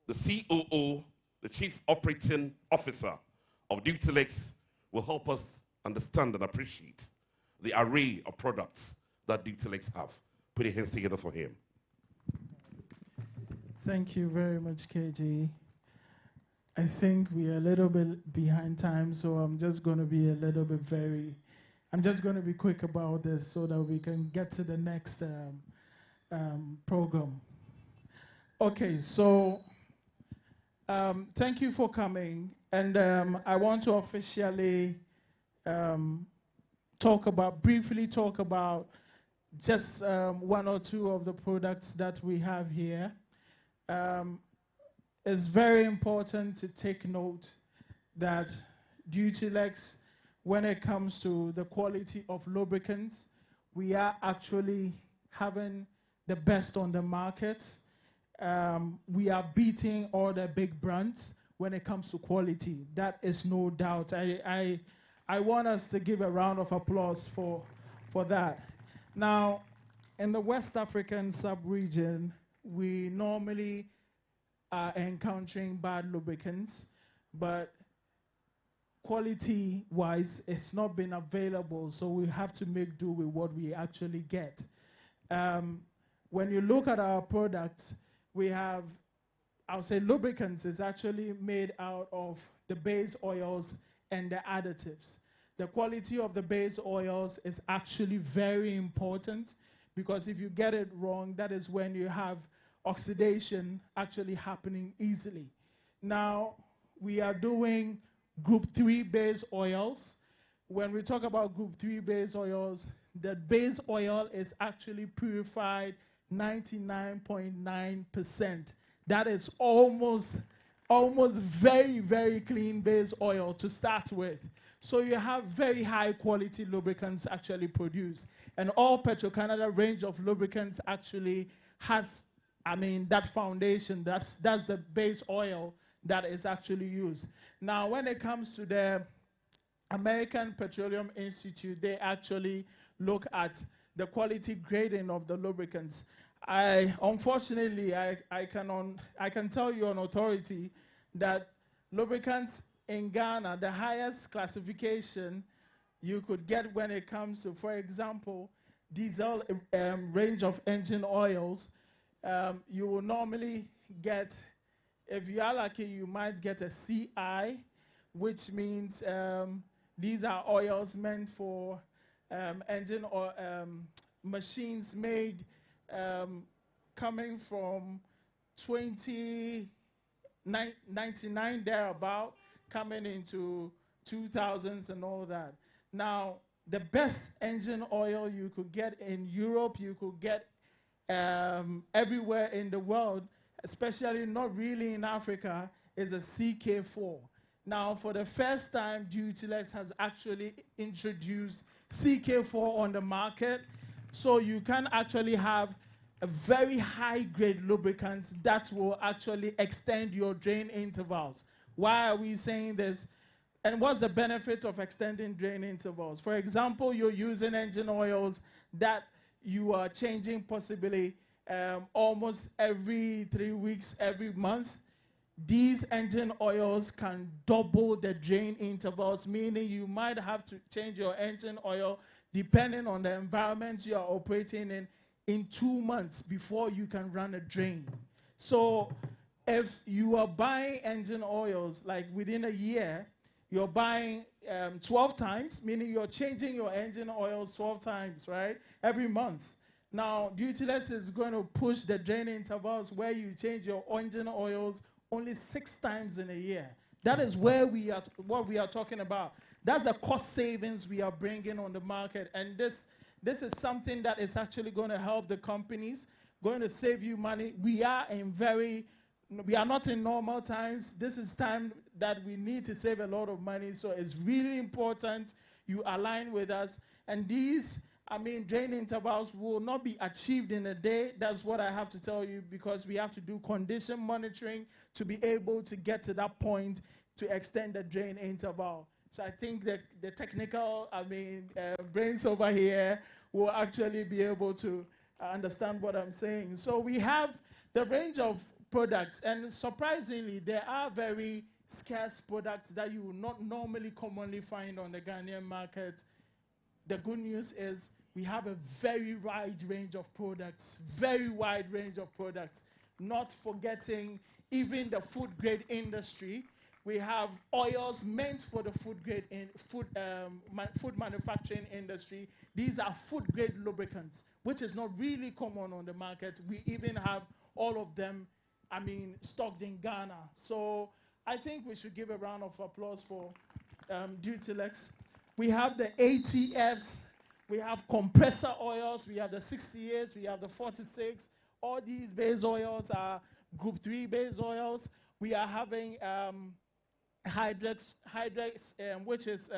the COO, the Chief Operating Officer of Dutilex will help us understand and appreciate the array of products that Dutilex have. Put your hands together for him. Thank you very much, KG. I think we are a little bit behind time, so I'm just going to be a little bit I'm just going to be quick about this so that we can get to the next program. Okay, so thank you for coming. And I want to officially briefly talk about just one or two of the products that we have here. It's very important to take note that Dutilex, when it comes to the quality of lubricants, we are actually having the best on the market. We are beating all the big brands when it comes to quality. That is no doubt. I want us to give a round of applause for that. Now, in the West African sub-region, we normally are encountering bad lubricants, but quality-wise, it's not been available, so we have to make do with what we actually get. When you look at our products, we have, I would say lubricants is actually made out of the base oils and the additives. The quality of the base oils is actually very important, because if you get it wrong, that is when you have oxidation actually happening easily. Now, we are doing group 3 base oils. When we talk about group 3 base oils, the base oil is actually purified 99.9%. That is almost very, very clean base oil to start with. So you have very high quality lubricants actually produced. And all Petro-Canada range of lubricants actually has, that foundation, that's the base oil that is actually used. Now, when it comes to the American Petroleum Institute, they actually look at the quality grading of the lubricants. Unfortunately, I can tell you on authority that lubricants in Ghana, the highest classification you could get when it comes to, for example, diesel range of engine oils, you will normally get, if you are lucky, you might get a CI, which means these are oils meant for engine or machines made coming from 1999 thereabout, coming into 2000s and all that. Now, the best engine oil you could get in Europe, you could get everywhere in the world, especially not really in Africa, is a CK4. Now, for the first time, Dutilex has actually introduced CK4 on the market, so you can actually have a very high-grade lubricant that will actually extend your drain intervals. Why are we saying this? And what's the benefit of extending drain intervals? For example, you're using engine oils that you are changing possibly almost every 3 weeks, every month. These engine oils can double the drain intervals, meaning you might have to change your engine oil depending on the environment you are operating in 2 months before you can run a drain. So if you are buying engine oils, like within a year, you're buying 12 times, meaning you're changing your engine oils 12 times, right, every month. Now, Dutilex is going to push the drain intervals where you change your engine oils only 6 times in a year That is where what we are talking about. That's the cost savings we are bringing on the market. And this is something that is actually going to help the companies, going to save you money. We are not in normal times. This is time that we need to save a lot of money. So it's really important you align with us. And these, drain intervals will not be achieved in a day. That's what I have to tell you, because we have to do condition monitoring to be able to get to that point to extend the drain interval. So I think that the technical, brains over here will actually be able to understand what I'm saying. So we have the range of products, and surprisingly, there are very scarce products that you will not normally commonly find on the Ghanaian market. The good news is we have a very wide range of products, not forgetting even the food grade industry. We have oils meant for the food manufacturing industry. These are food grade lubricants, which is not really common on the market. We even have all of them, stocked in Ghana. So I think we should give a round of applause for Dutylex. We have the ATFs, we have compressor oils, we have the 68, we have the 46. All these base oils are Group 3 base oils. We are having Hydrex, which is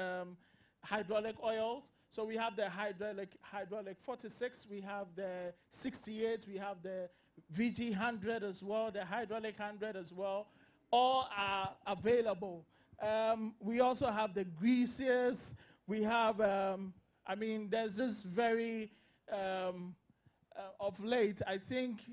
hydraulic oils. So we have the hydraulic 46, we have the 68, we have the VG 100 as well, the hydraulic 100 as well. All are available. We also have the greases. We have, there's this very, of late, I think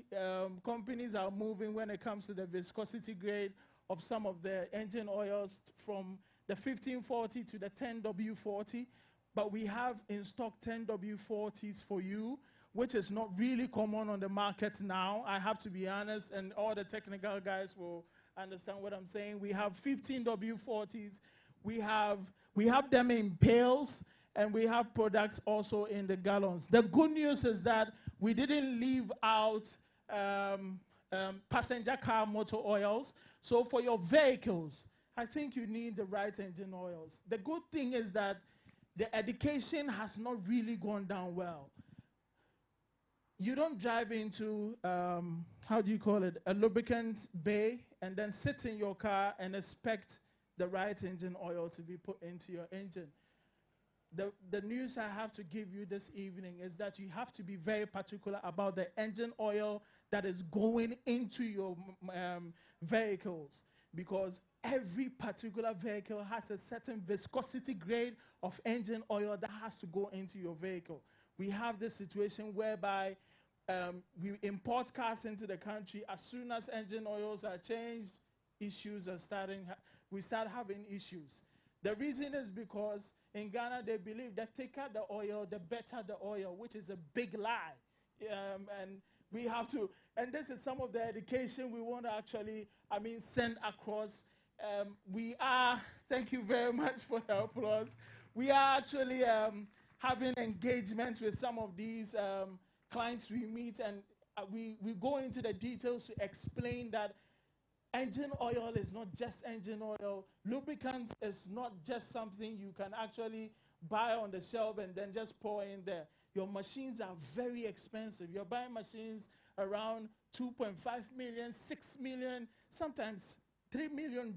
companies are moving when it comes to the viscosity grade of some of the engine oils from the 1540 to the 10W40. But we have in stock 10W40s for you, which is not really common on the market now. I have to be honest, and all the technical guys will understand what I'm saying. We have 15W40s. We have them in pails, and we have products also in the gallons. The good news is that we didn't leave out passenger car motor oils. So for your vehicles, I think you need the right engine oils. The good thing is that the education has not really gone down well. You don't drive into, a lubricant bay and then sit in your car and expect the right engine oil to be put into your engine. The news I have to give you this evening is that you have to be very particular about the engine oil that is going into your vehicles, because every particular vehicle has a certain viscosity grade of engine oil that has to go into your vehicle. We have this situation whereby we import cars into the country. As soon as engine oils are changed, issues are we start having issues. The reason is because in Ghana, they believe that thicker the oil, the better the oil, which is a big lie. And we have to, and this is some of the education we want to actually, send across. Thank you very much for the applause. We are actually having engagements with some of these clients we meet, and we go into the details to explain that engine oil is not just engine oil. Lubricants is not just something you can actually buy on the shelf and then just pour in there. Your machines are very expensive. You're buying machines around 2.5 million, 6 million, sometimes $3 million.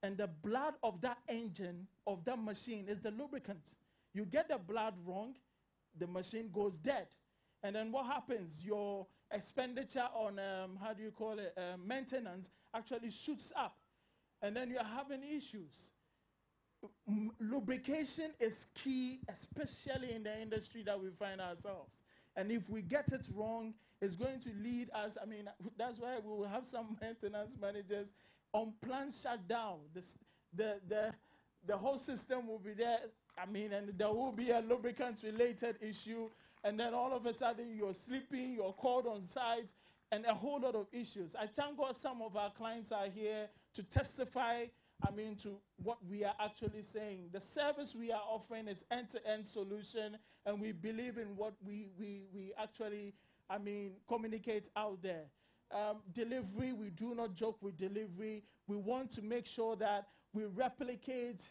And the blood of that engine, of that machine, is the lubricant. You get the blood wrong, the machine goes dead. And then what happens? Your expenditure on, maintenance actually shoots up. And then you're having issues. Lubrication is key, especially in the industry that we find ourselves. And if we get it wrong, it's going to lead us, that's why we will have some maintenance managers on planned shutdown. The whole system will be there, and there will be a lubricant-related issue, and then all of a sudden you're sleeping, you're called on site, and a whole lot of issues. I thank God some of our clients are here to testify, to what we are actually saying. The service we are offering is end-to-end solution, and we believe in what we actually, communicate out there. Delivery, we do not joke with delivery. We want to make sure that we replicate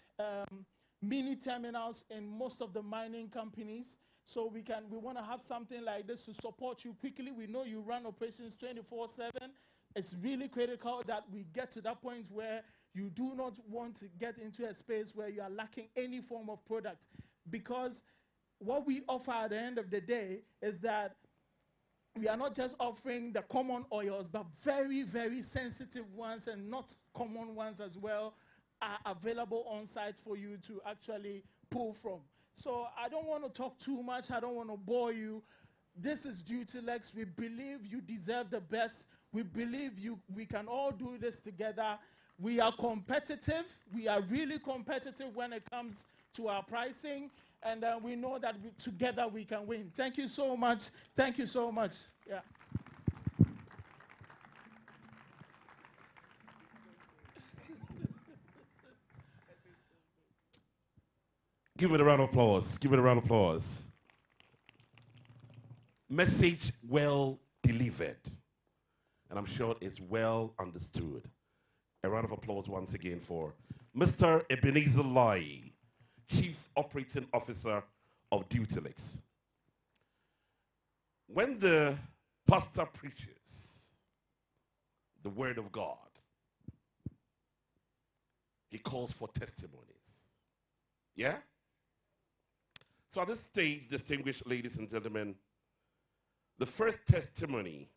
mini terminals in most of the mining companies. So we want to have something like this to support you quickly. We know you run operations 24/7. It's really critical that we get to that point where you do not want to get into a space where you are lacking any form of product. Because what we offer at the end of the day is that we are not just offering the common oils, but very, very sensitive ones and not common ones as well are available on site for you to actually pull from. So I don't want to talk too much. I don't want to bore you. This is Dutylex. We believe you deserve the best. We believe we can all do this together. We are competitive. We are really competitive when it comes to our pricing. And we know that together we can win. Thank you so much. Thank you so much. Yeah. Give it a round of applause. Give it a round of applause. Message well delivered. And I'm sure it's well understood. A round of applause once again for Mr. Ebenezer Lai, Chief Operating Officer of Dutylex. When the pastor preaches the word of God, he calls for testimonies. Yeah? So at this stage, distinguished ladies and gentlemen, the first testimony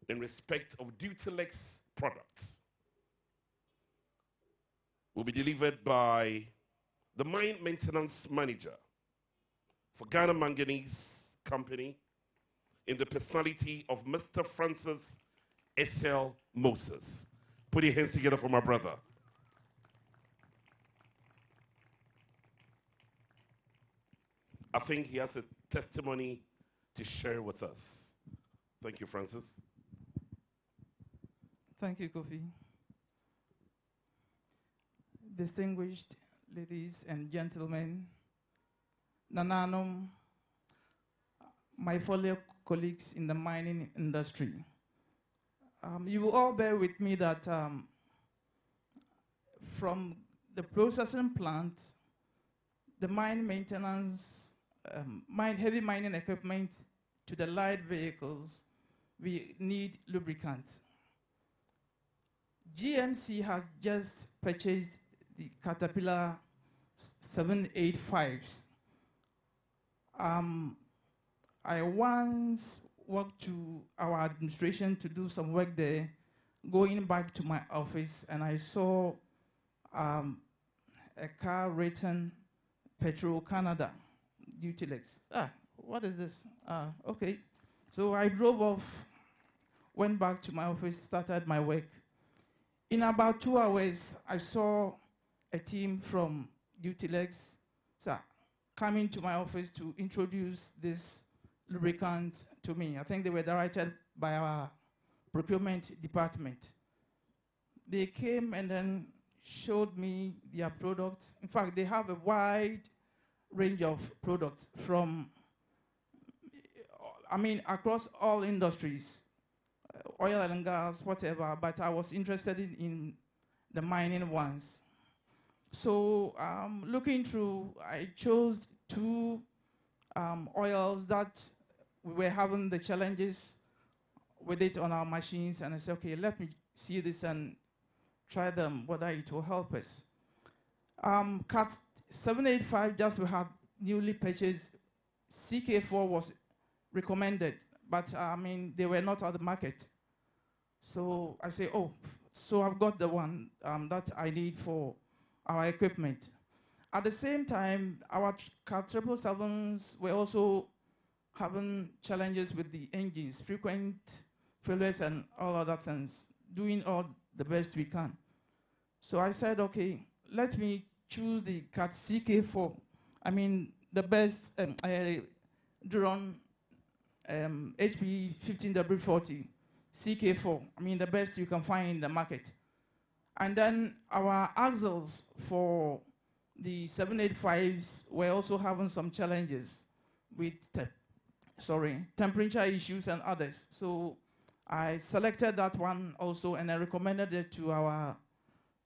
in respect of Dutylex products will be delivered by the mine maintenance manager for Ghana Manganese Company in the personality of Mr. Francis S.L. Moses. Put your hands together for my brother. I think he has a testimony to share with us. Thank you, Francis. Thank you, Kofi. Distinguished ladies and gentlemen, Nananum, my fellow colleagues in the mining industry, you will all bear with me that from the processing plant, the mine maintenance, heavy mining equipment to the light vehicles, we need lubricant. GMC has just purchased the Caterpillar 785s. I once walked to our administration to do some work there, going back to my office, and I saw a car written Petro-Canada Lubricants. What is this? Okay. So I drove off, went back to my office, started my work. In about 2 hours, I saw a team from Dutilex coming to my office to introduce this lubricant to me. I think they were directed by our procurement department. They came and then showed me their products. In fact, they have a wide range of products from, across all industries, oil and gas, whatever, but I was interested in the mining ones. So looking through, I chose two oils that we were having the challenges with it on our machines, and I said, okay, let me see this and try them, whether it will help us. Cat 785, just we had newly purchased. CK4 was recommended, but they were not on the market. So I say, oh, so I've got the one that I need for our equipment. At the same time, our Cat 777s were also having challenges with the engines, frequent failures and all other things, doing all the best we can. So I said, okay, let me choose the Cat CK4. The best drone HP 15W40 CK4. The best you can find in the market. And then our axles for the 785s were also having some challenges with temperature issues and others. So I selected that one also, and I recommended it to our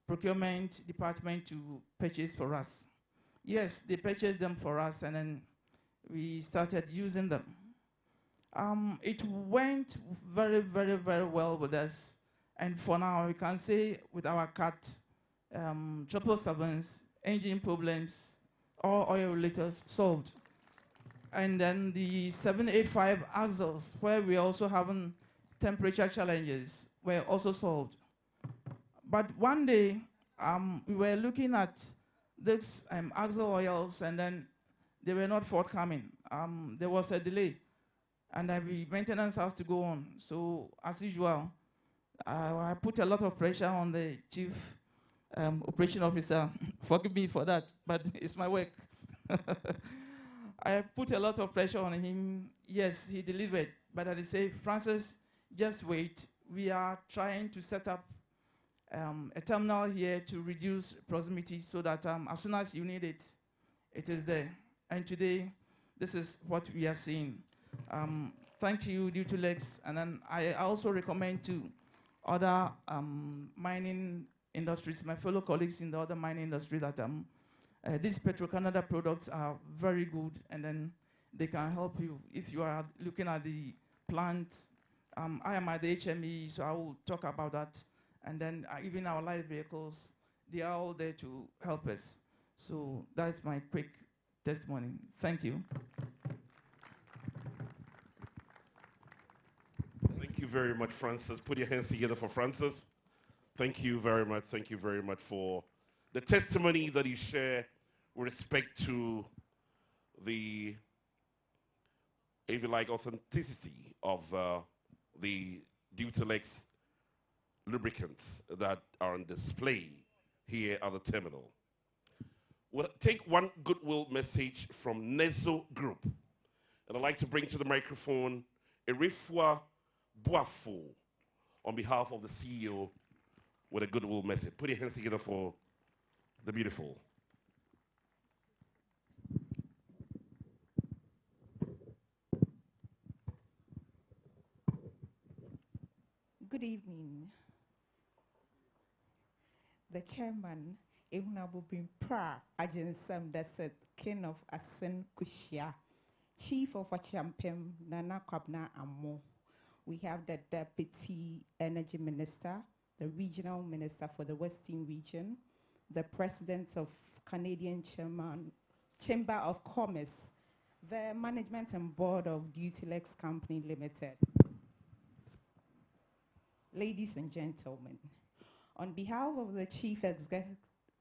procurement department to purchase for us. Yes, they purchased them for us, and then we started using them. It went very, very, very well with us. And for now, we can say with our cat, 777s, engine problems, all oil regulators solved. And then the 785 axles, where we also having temperature challenges, were also solved. But one day, we were looking at these axle oils, and then they were not forthcoming. There was a delay, and the maintenance has to go on. So, as usual, I put a lot of pressure on the chief operation officer. Forgive me for that, but it's my work. I put a lot of pressure on him. Yes, he delivered, but I say, Francis, just wait. We are trying to set up a terminal here to reduce proximity so that as soon as you need it, it is there. And today, this is what we are seeing. Thank you, Dutylex. And then I also recommend to other mining industries, my fellow colleagues in the other mining industry, that these Petro-Canada products are very good, and then they can help you if you are looking at the plant. I am at the HME, so I will talk about that. And then even our light vehicles, they are all there to help us. So that's my quick testimony. Thank you. Thank you very much, Francis. Put your hands together for Francis. Thank you very much. Thank you very much for the testimony that you share with respect to the, if you like, authenticity of the Dutylex lubricants that are on display here at the terminal. We'll take one goodwill message from Nezo Group. And I'd like to bring to the microphone Erifua Boafo on behalf of the CEO with a goodwill message. Put your hands together for the beautiful. Good evening. The chairman, Ehunabubin Pra, Ajinsam Daset, King of Asen Kushia, Chief of Achampem, Nana Kwabna Amo. We have the Deputy Energy Minister, the Regional Minister for the Western Region, the President of Canadian Chamber of Commerce, the Management and Board of Dutylex Company Limited. Ladies and gentlemen, on behalf of the Chief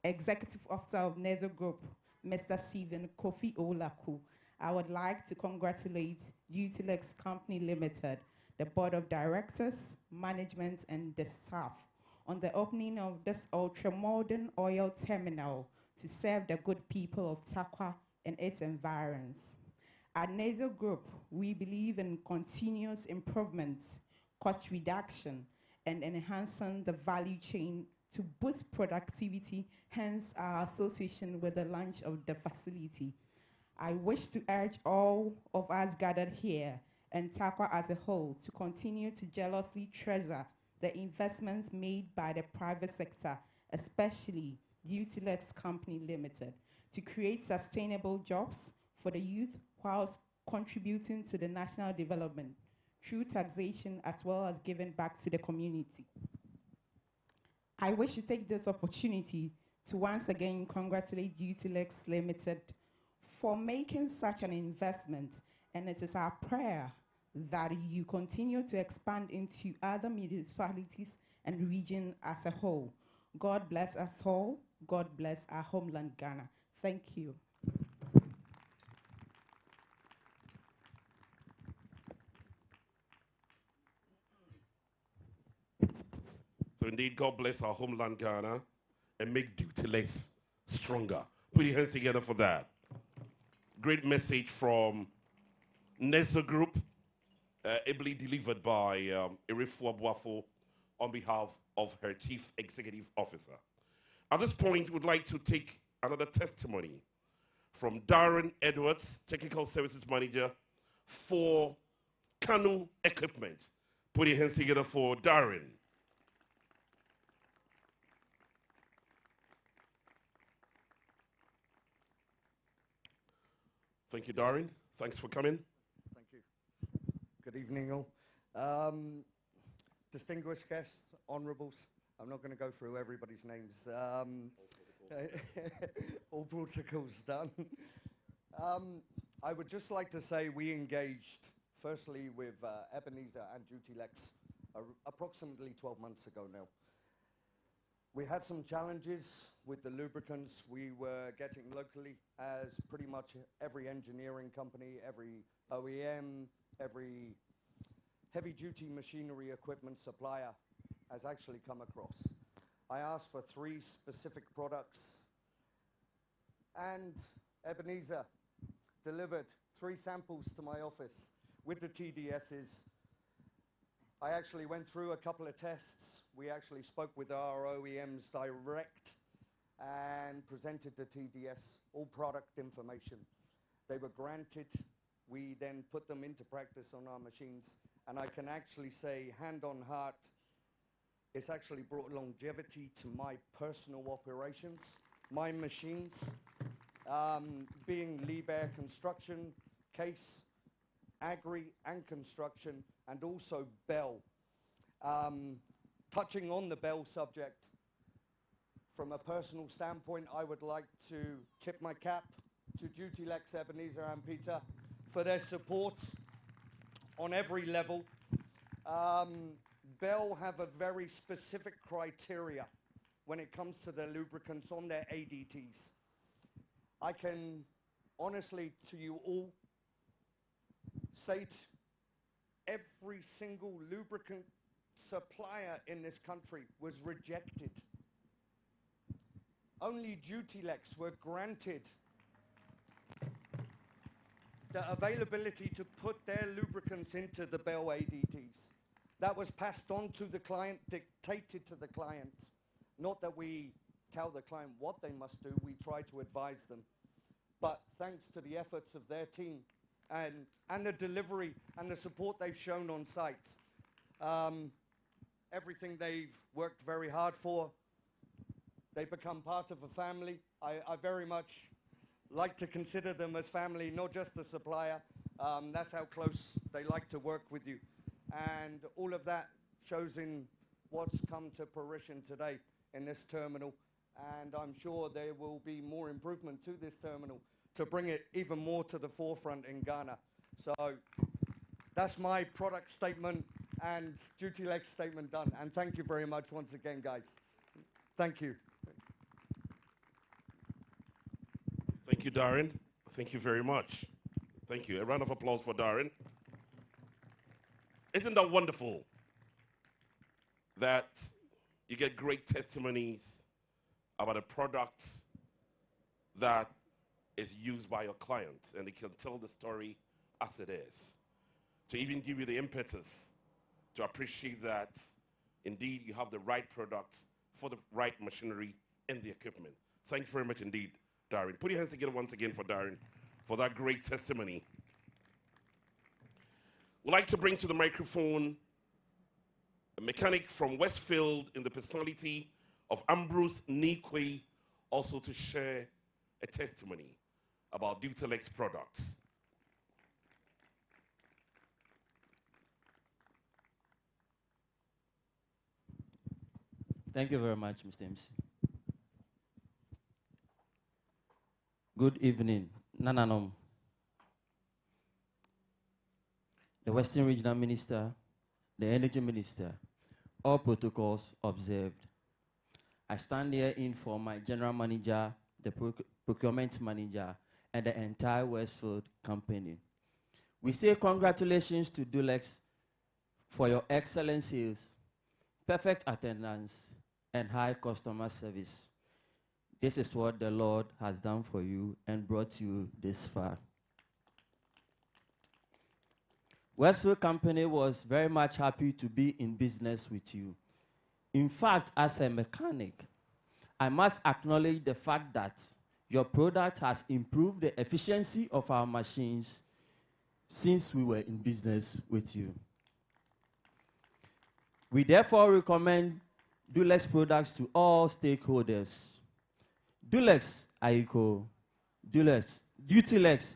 Executive Officer of Nezo Group, Mr. Stephen Kofi Olaku, I would like to congratulate Dutylex Company Limited, the Board of Directors, Management, and the staff on the opening of this ultra-modern oil terminal to serve the good people of Tarkwa and its environs. At Nezo Group, we believe in continuous improvement, cost reduction, and enhancing the value chain to boost productivity, hence our association with the launch of the facility. I wish to urge all of us gathered here and Tarkwa as a whole to continue to jealously treasure the investments made by the private sector, especially Dutylex Company Limited, to create sustainable jobs for the youth whilst contributing to the national development through taxation as well as giving back to the community. I wish to take this opportunity to once again congratulate Dutylex Limited for making such an investment, and it is our prayer that you continue to expand into other municipalities and region as a whole. God bless us all. God bless our homeland, Ghana. Thank you. So indeed, God bless our homeland, Ghana, and make Dutylex stronger. Put your hands together for that. Great message from Nezo Group, ably delivered by Erifua Boafo on behalf of her Chief Executive Officer. At this point, we'd like to take another testimony from Darren Edwards, Technical Services Manager for Kanu Equipment. Put your hands together for Darren. Thank you, Darren. Thanks for coming. Thank you. Good evening, all. Distinguished guests, honorables, I'm not going to go through everybody's names. All protocols done. I would just like to say we engaged, firstly, with Ebenezer and Dutylex approximately 12 months ago now. We had some challenges with the lubricants we were getting locally, as pretty much every engineering company, every OEM, every heavy-duty machinery equipment supplier has actually come across. I asked for 3 specific products, and Ebenezer delivered 3 samples to my office with the TDSs. I actually went through a couple of tests. We actually spoke with our OEMs direct and presented the TDS, all product information. They were granted. We then put them into practice on our machines, and I can actually say, hand on heart, it's actually brought longevity to my personal operations, my machines, being Liebherr Construction, Case, Agri, and Construction, and also Bell. Touching on the Bell subject, from a personal standpoint, I would like to tip my cap to Dutylex, Ebenezer, and Peter for their support on every level. Bell have a very specific criteria when it comes to their lubricants on their ADTs. I can honestly, to you all, say every single lubricant supplier in this country was rejected. Only Dutylex were granted the availability to put their lubricants into the Bell ADTs. That was passed on to the client, dictated to the clients. Not that we tell the client what they must do, we try to advise them. But thanks to the efforts of their team and the delivery and the support they've shown on site, everything they've worked very hard for, they've become part of a family. I very much like to consider them as family, not just a supplier. That's how close they like to work with you. And all of that shows in what's come to fruition today in this terminal. And I'm sure there will be more improvement to this terminal to bring it even more to the forefront in Ghana. So that's my product statement and Dutylex statement done. And thank you very much once again, guys. Thank you. Thank you, Darren. Thank you very much. Thank you. A round of applause for Darren. Isn't that wonderful that you get great testimonies about a product that is used by your clients, and they can tell the story as it is, to even give you the impetus to appreciate that indeed you have the right product for the right machinery and the equipment. Thank you very much indeed, Darren. Put your hands together once again for Darren for that great testimony. We'd like to bring to the microphone a mechanic from Westfield in the personality of Ambrose Nikwe, also to share a testimony about Dutilex products. Thank you very much, Mr. MC. Good evening, Nananom, the Western Regional Minister, the Energy Minister, all protocols observed. I stand here in for my General Manager, the Procurement Manager, and the entire Westfield company. We say congratulations to Dutilex for your excellent sales, perfect attendance, and high customer service. This is what the Lord has done for you and brought you this far. Westfield Company was very much happy to be in business with you. In fact, as a mechanic, I must acknowledge the fact that your product has improved the efficiency of our machines since we were in business with you. We therefore recommend Dutylex products to all stakeholders. Dutylex Aiko, Dutylex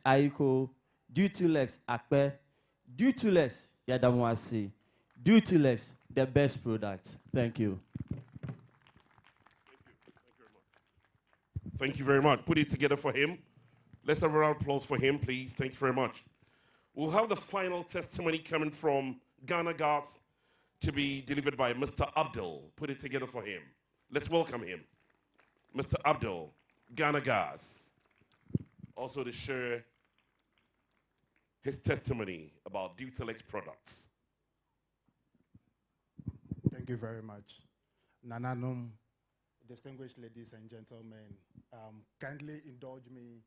Aiko, Dutylex Akpe, Dutylex Yadamwasi, Dutylex the best product. Thank you. Thank you very much. Put it together for him. Let's have a round of applause for him, please. Thank you very much. We'll have the final testimony coming from Ghana Gas to be delivered by Mr. Abdul. Put it together for him. Let's welcome him. Mr. Abdul, Ghana Gas. Also to share his testimony about Dutilex products. Thank you very much. Nananum, distinguished ladies and gentlemen, kindly indulge me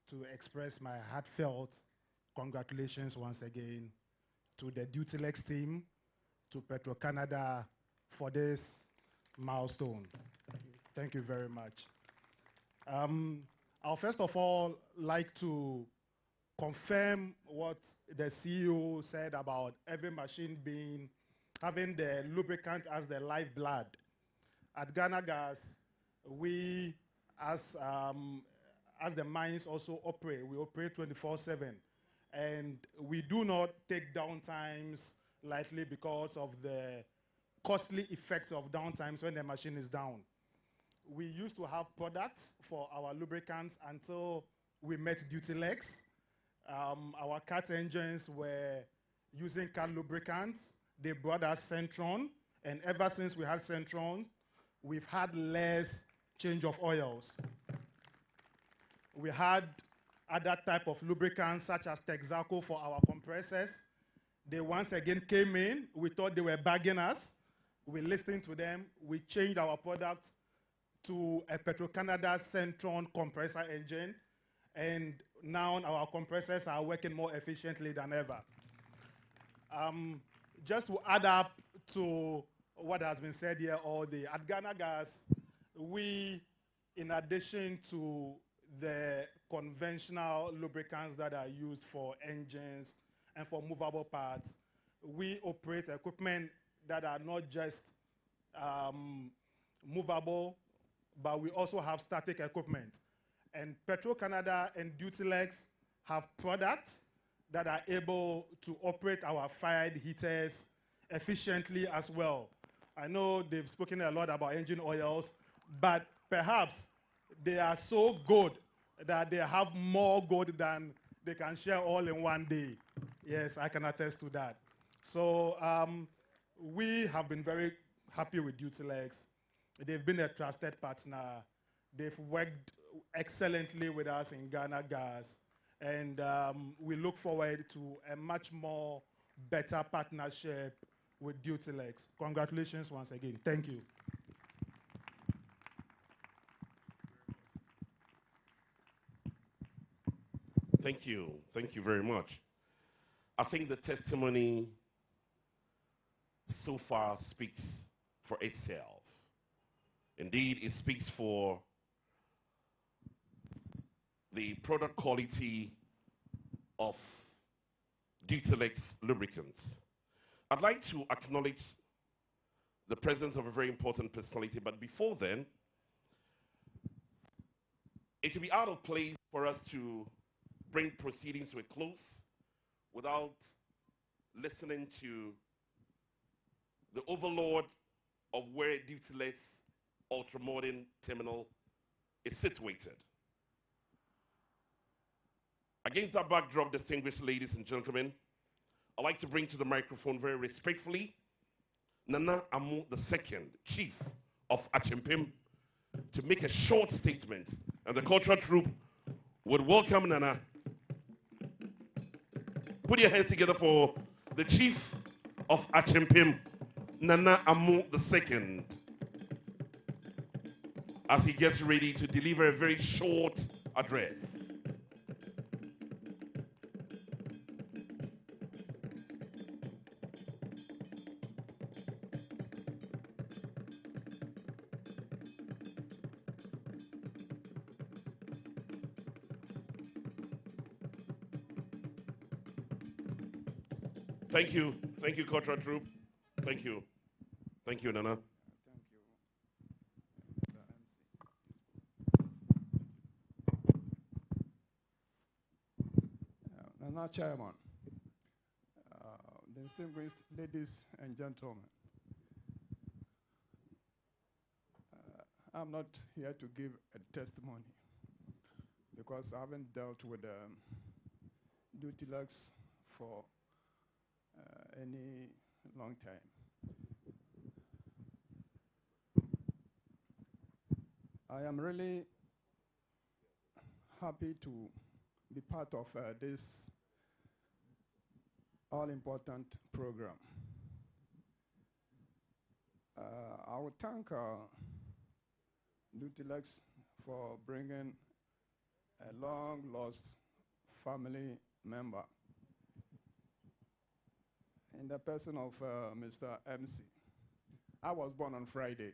to express my heartfelt congratulations once again to the Dutilex team, to Petro-Canada for this milestone. Thank you very much. I'll first of all like to confirm what the CEO said about every machine having the lubricant as the lifeblood. At Ghana Gas, we, as the mines also operate, we operate 24/7. And we do not take downtimes lightly because of the costly effects of downtimes when the machine is down. We used to have products for our lubricants until we met Dutilex. Our cat engines were using cat lubricants. They brought us Centron, and ever since we had Centron, we've had less change of oils. We had other type of lubricants such as Texaco for our compressors. They once again came in. We thought they were bagging us. We listened to them. We changed our product to a Petro-Canada Centron compressor engine, and now our compressors are working more efficiently than ever. Just to add up to what has been said here all day, at Ghana Gas, we, in addition to the conventional lubricants that are used for engines and for movable parts, we operate equipment that are not just movable, but we also have static equipment. And Petro-Canada and Dutilex have products that are able to operate our fired heaters efficiently as well. I know they've spoken a lot about engine oils, but perhaps they are so good that they have more good than they can share all in one day. Yes, I can attest to that. So we have been very happy with Dutilex. They've been a trusted partner. They've worked excellently with us in Ghana Gas. And we look forward to a much more better partnership with Dutilex. Congratulations once again. Thank you. Thank you. Thank you very much. I think the testimony so far speaks for itself. Indeed, it speaks for the product quality of Dutilex lubricants. I'd like to acknowledge the presence of a very important personality, but before then, it would be out of place for us to bring proceedings to a close without listening to the overlord of where Dutilex ultramodern terminal is situated. Against that backdrop, distinguished ladies and gentlemen, I'd like to bring to the microphone very respectfully Nana Amu II, Chief of Achimpim, to make a short statement. And the cultural troupe would welcome Nana. Put your hands together for the Chief of Achimpim, Nana Amu II, as he gets ready to deliver a very short address. Thank you, cultural troupe. Thank you. Thank you, Nana. Thank you. Nana Chairman, distinguished ladies and gentlemen, I'm not here to give a testimony because I haven't dealt with Dutylex for any long time. I am really happy to be part of this all-important program. I would thank Dutilex for bringing a long-lost family member in the person of Mr. MC. I was born on Friday,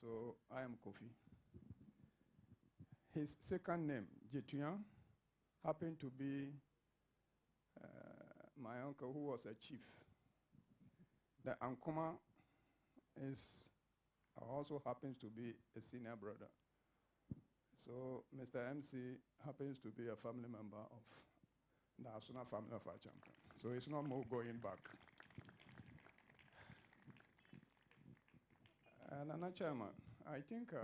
so I am Kofi. His second name, Jituyan, happened to be my uncle who was a chief. The Ankuma also happens to be a senior brother. So Mr. MC happens to be a family member of the Asuna family of our champion. So it's not more going back. And Nana Chairman, I think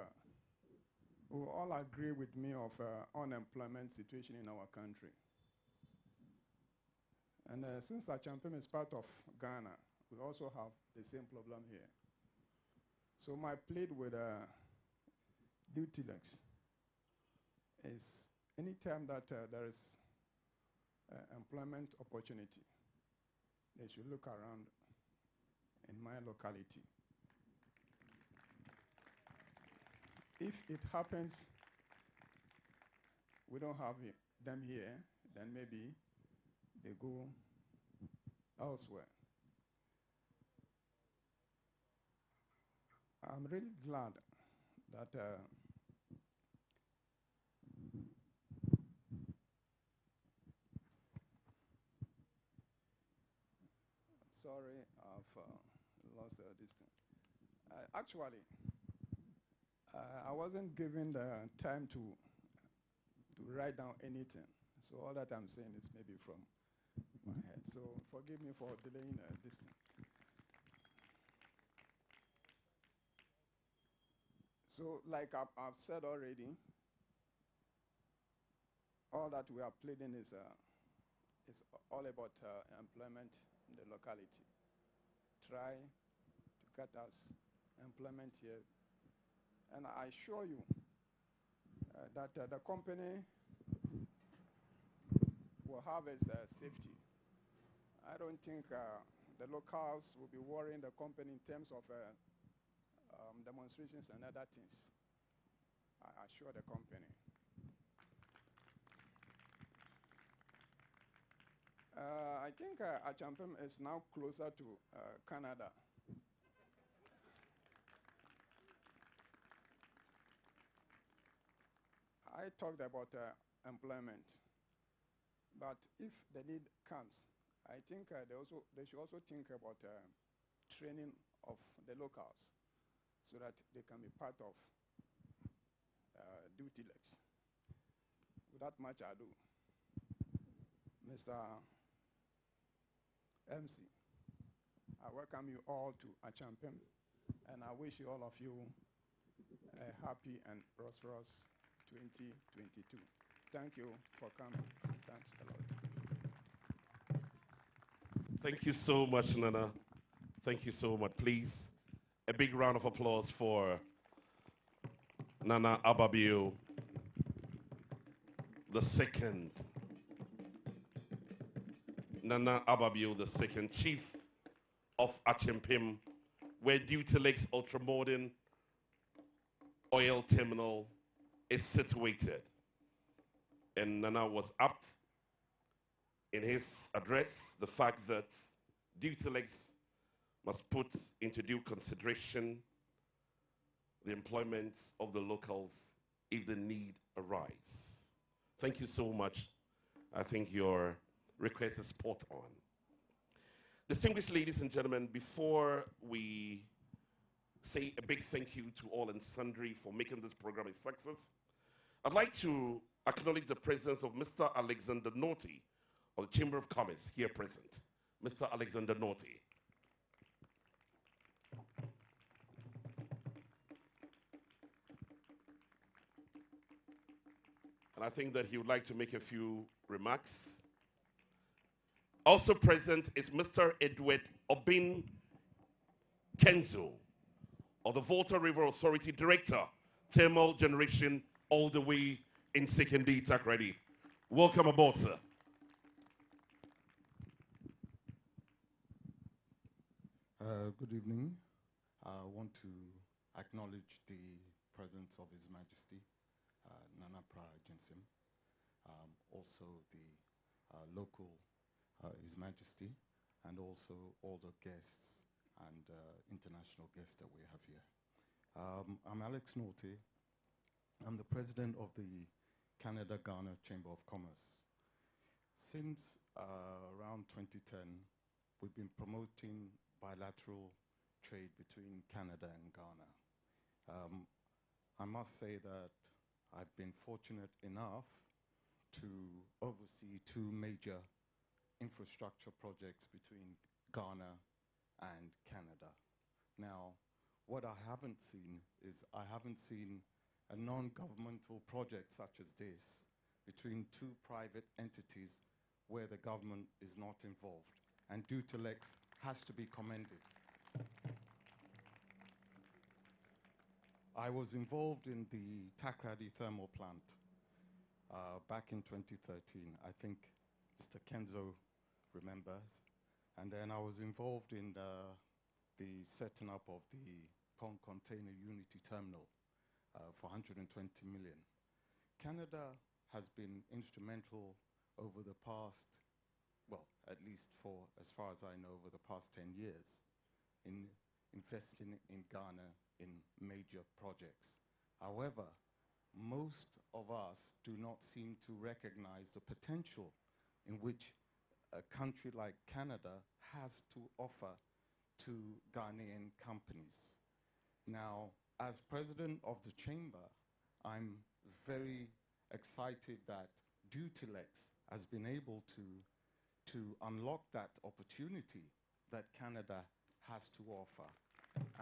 we all agree with me of unemployment situation in our country. And since our champion is part of Ghana, we also have the same problem here. So my plea with Dutylex is anytime that there is employment opportunity, they should look around in my locality. If it happens we don't have them here, then maybe they go elsewhere. I'm really glad that sorry, I've lost this thing. Actually, I wasn't given the time to write down anything. So all that I'm saying is maybe from my head. So forgive me for delaying this thing. So like I've said already, all that we are pleading is all about employment in the locality. Try to get us employment here. And I assure you that the company will have its safety. I don't think the locals will be worrying the company in terms of demonstrations and other things. I assure the company. I think Achampem is now closer to Canada. I talked about employment, but if the need comes, I think they should also think about training of the locals so that they can be part of Dutylex. Without much ado, Mr. MC, I welcome you all to Achampem, and I wish you all of you a happy and prosperous 2022. Thank you for coming. Thanks a lot. Thank you so much, Nana. Thank you so much. Please, a big round of applause for Nana Ababio the second. Nana Ababio the second, Chief of Achampem, where Dutilex Ultramodern Oil Terminal is situated. And Nana was apt in his address the fact that Dutylex must put into due consideration the employment of the locals if the need arise. Thank you so much. I think your request is spot on. Distinguished ladies and gentlemen, before we say a big thank you to all and sundry for making this program a success, I'd like to acknowledge the presence of Mr. Alexander Naughty of the Chamber of Commerce here present. Mr. Alexander Naughty. And I think that he would like to make a few remarks. Also present is Mr. Edward Obin Kenzo of the Volta River Authority Director, Thermal Generation, all the way in Sekindi, Takrady. Welcome aboard, sir. Good evening. I want to acknowledge the presence of His Majesty, Nana Praja Jensen, also the local His Majesty, and also all the guests and international guests that we have here. I'm Alex Naughty. I'm the president of the Canada-Ghana Chamber of Commerce. Since around 2010, we've been promoting bilateral trade between Canada and Ghana. I must say that I've been fortunate enough to oversee two major infrastructure projects between Ghana and Canada. Now, what I haven't seen is I haven't seen a non-governmental project such as this between two private entities where the government is not involved. And Dutilex has to be commended. I was involved in the Tarkwa thermal plant back in 2013. I think Mr. Kenzo remembers. And then I was involved in the setting up of the Pond Container Unity Terminal for 120 million. Canada has been instrumental over the past, well, at least for as far as I know, over the past 10 years in investing in Ghana in major projects. However, most of us do not seem to recognize the potential in which a country like Canada has to offer to Ghanaian companies. Now, as president of the chamber, I'm very excited that Dutilex has been able to unlock that opportunity that Canada has to offer.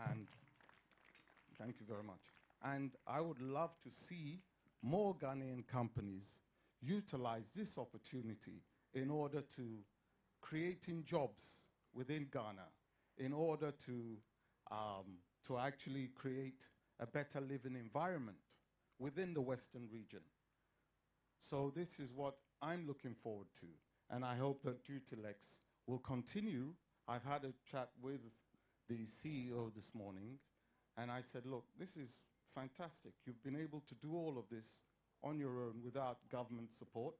And thank you very much. And I would love to see more Ghanaian companies utilize this opportunity in order to creating jobs within Ghana, in order to actually create a better living environment within the Western region. So this is what I'm looking forward to. And I hope that Dutilex will continue. I've had a chat with the CEO this morning, and I said, look, this is fantastic. You've been able to do all of this on your own without government support.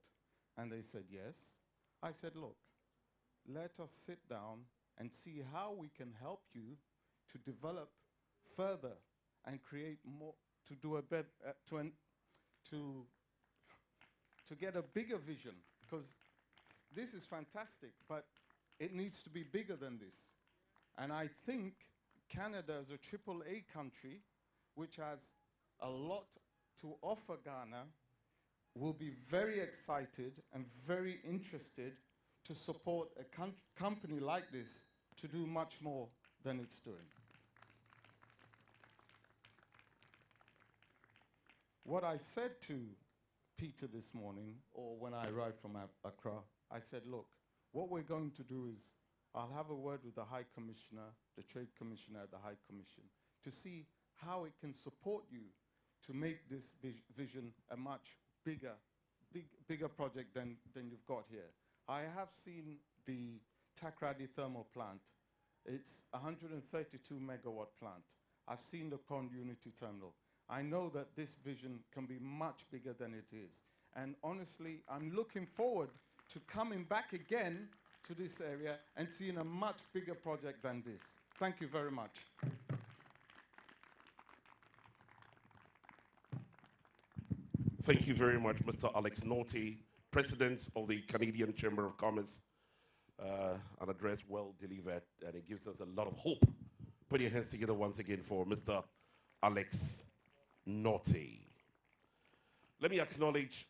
And they said, yes. I said, look, let us sit down and see how we can help you to develop further and create more, to do a bit, to get a bigger vision, because this is fantastic, but it needs to be bigger than this. And I think Canada is a AAA country which has a lot to offer Ghana, will be very excited and very interested to support a company like this to do much more than it's doing. What I said to Peter this morning, or when I arrived from Accra, I said, look, what we're going to do is I'll have a word with the High Commissioner, the Trade Commissioner at the High Commission, to see how it can support you to make this vision a much bigger project than you've got here. I have seen the Takrady thermal plant. It's a 132 megawatt plant. I've seen the Pond Unity Terminal. I know that this vision can be much bigger than it is. And honestly, I'm looking forward to coming back again to this area and seeing a much bigger project than this. Thank you very much. Thank you very much, Mr. Alex Naughty, President of the Canadian Chamber of Commerce. an address well delivered, and it gives us a lot of hope. Put your hands together once again for Mr. Alex Naughty. Let me acknowledge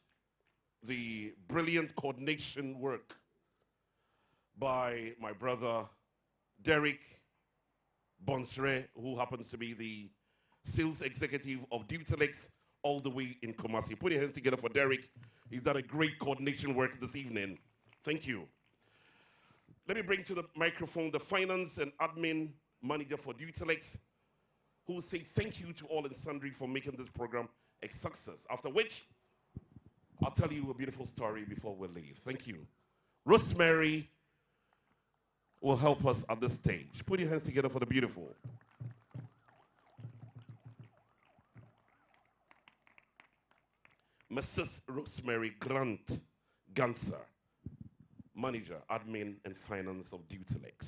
the brilliant coordination work by my brother Derek Bonsre, who happens to be the sales executive of Dutilex all the way in Kumasi. Put your hands together for Derek. He's done a great coordination work this evening. Thank you. Let me bring to the microphone the finance and admin manager for Dutilex, who will say thank you to all and sundry for making this program a success. After which, I'll tell you a beautiful story before we leave. Thank you. Rosemary will help us at this stage. Put your hands together for the beautiful. Mrs. Rosemary Grant Ganser, Manager, Admin and Finance of Dutylex.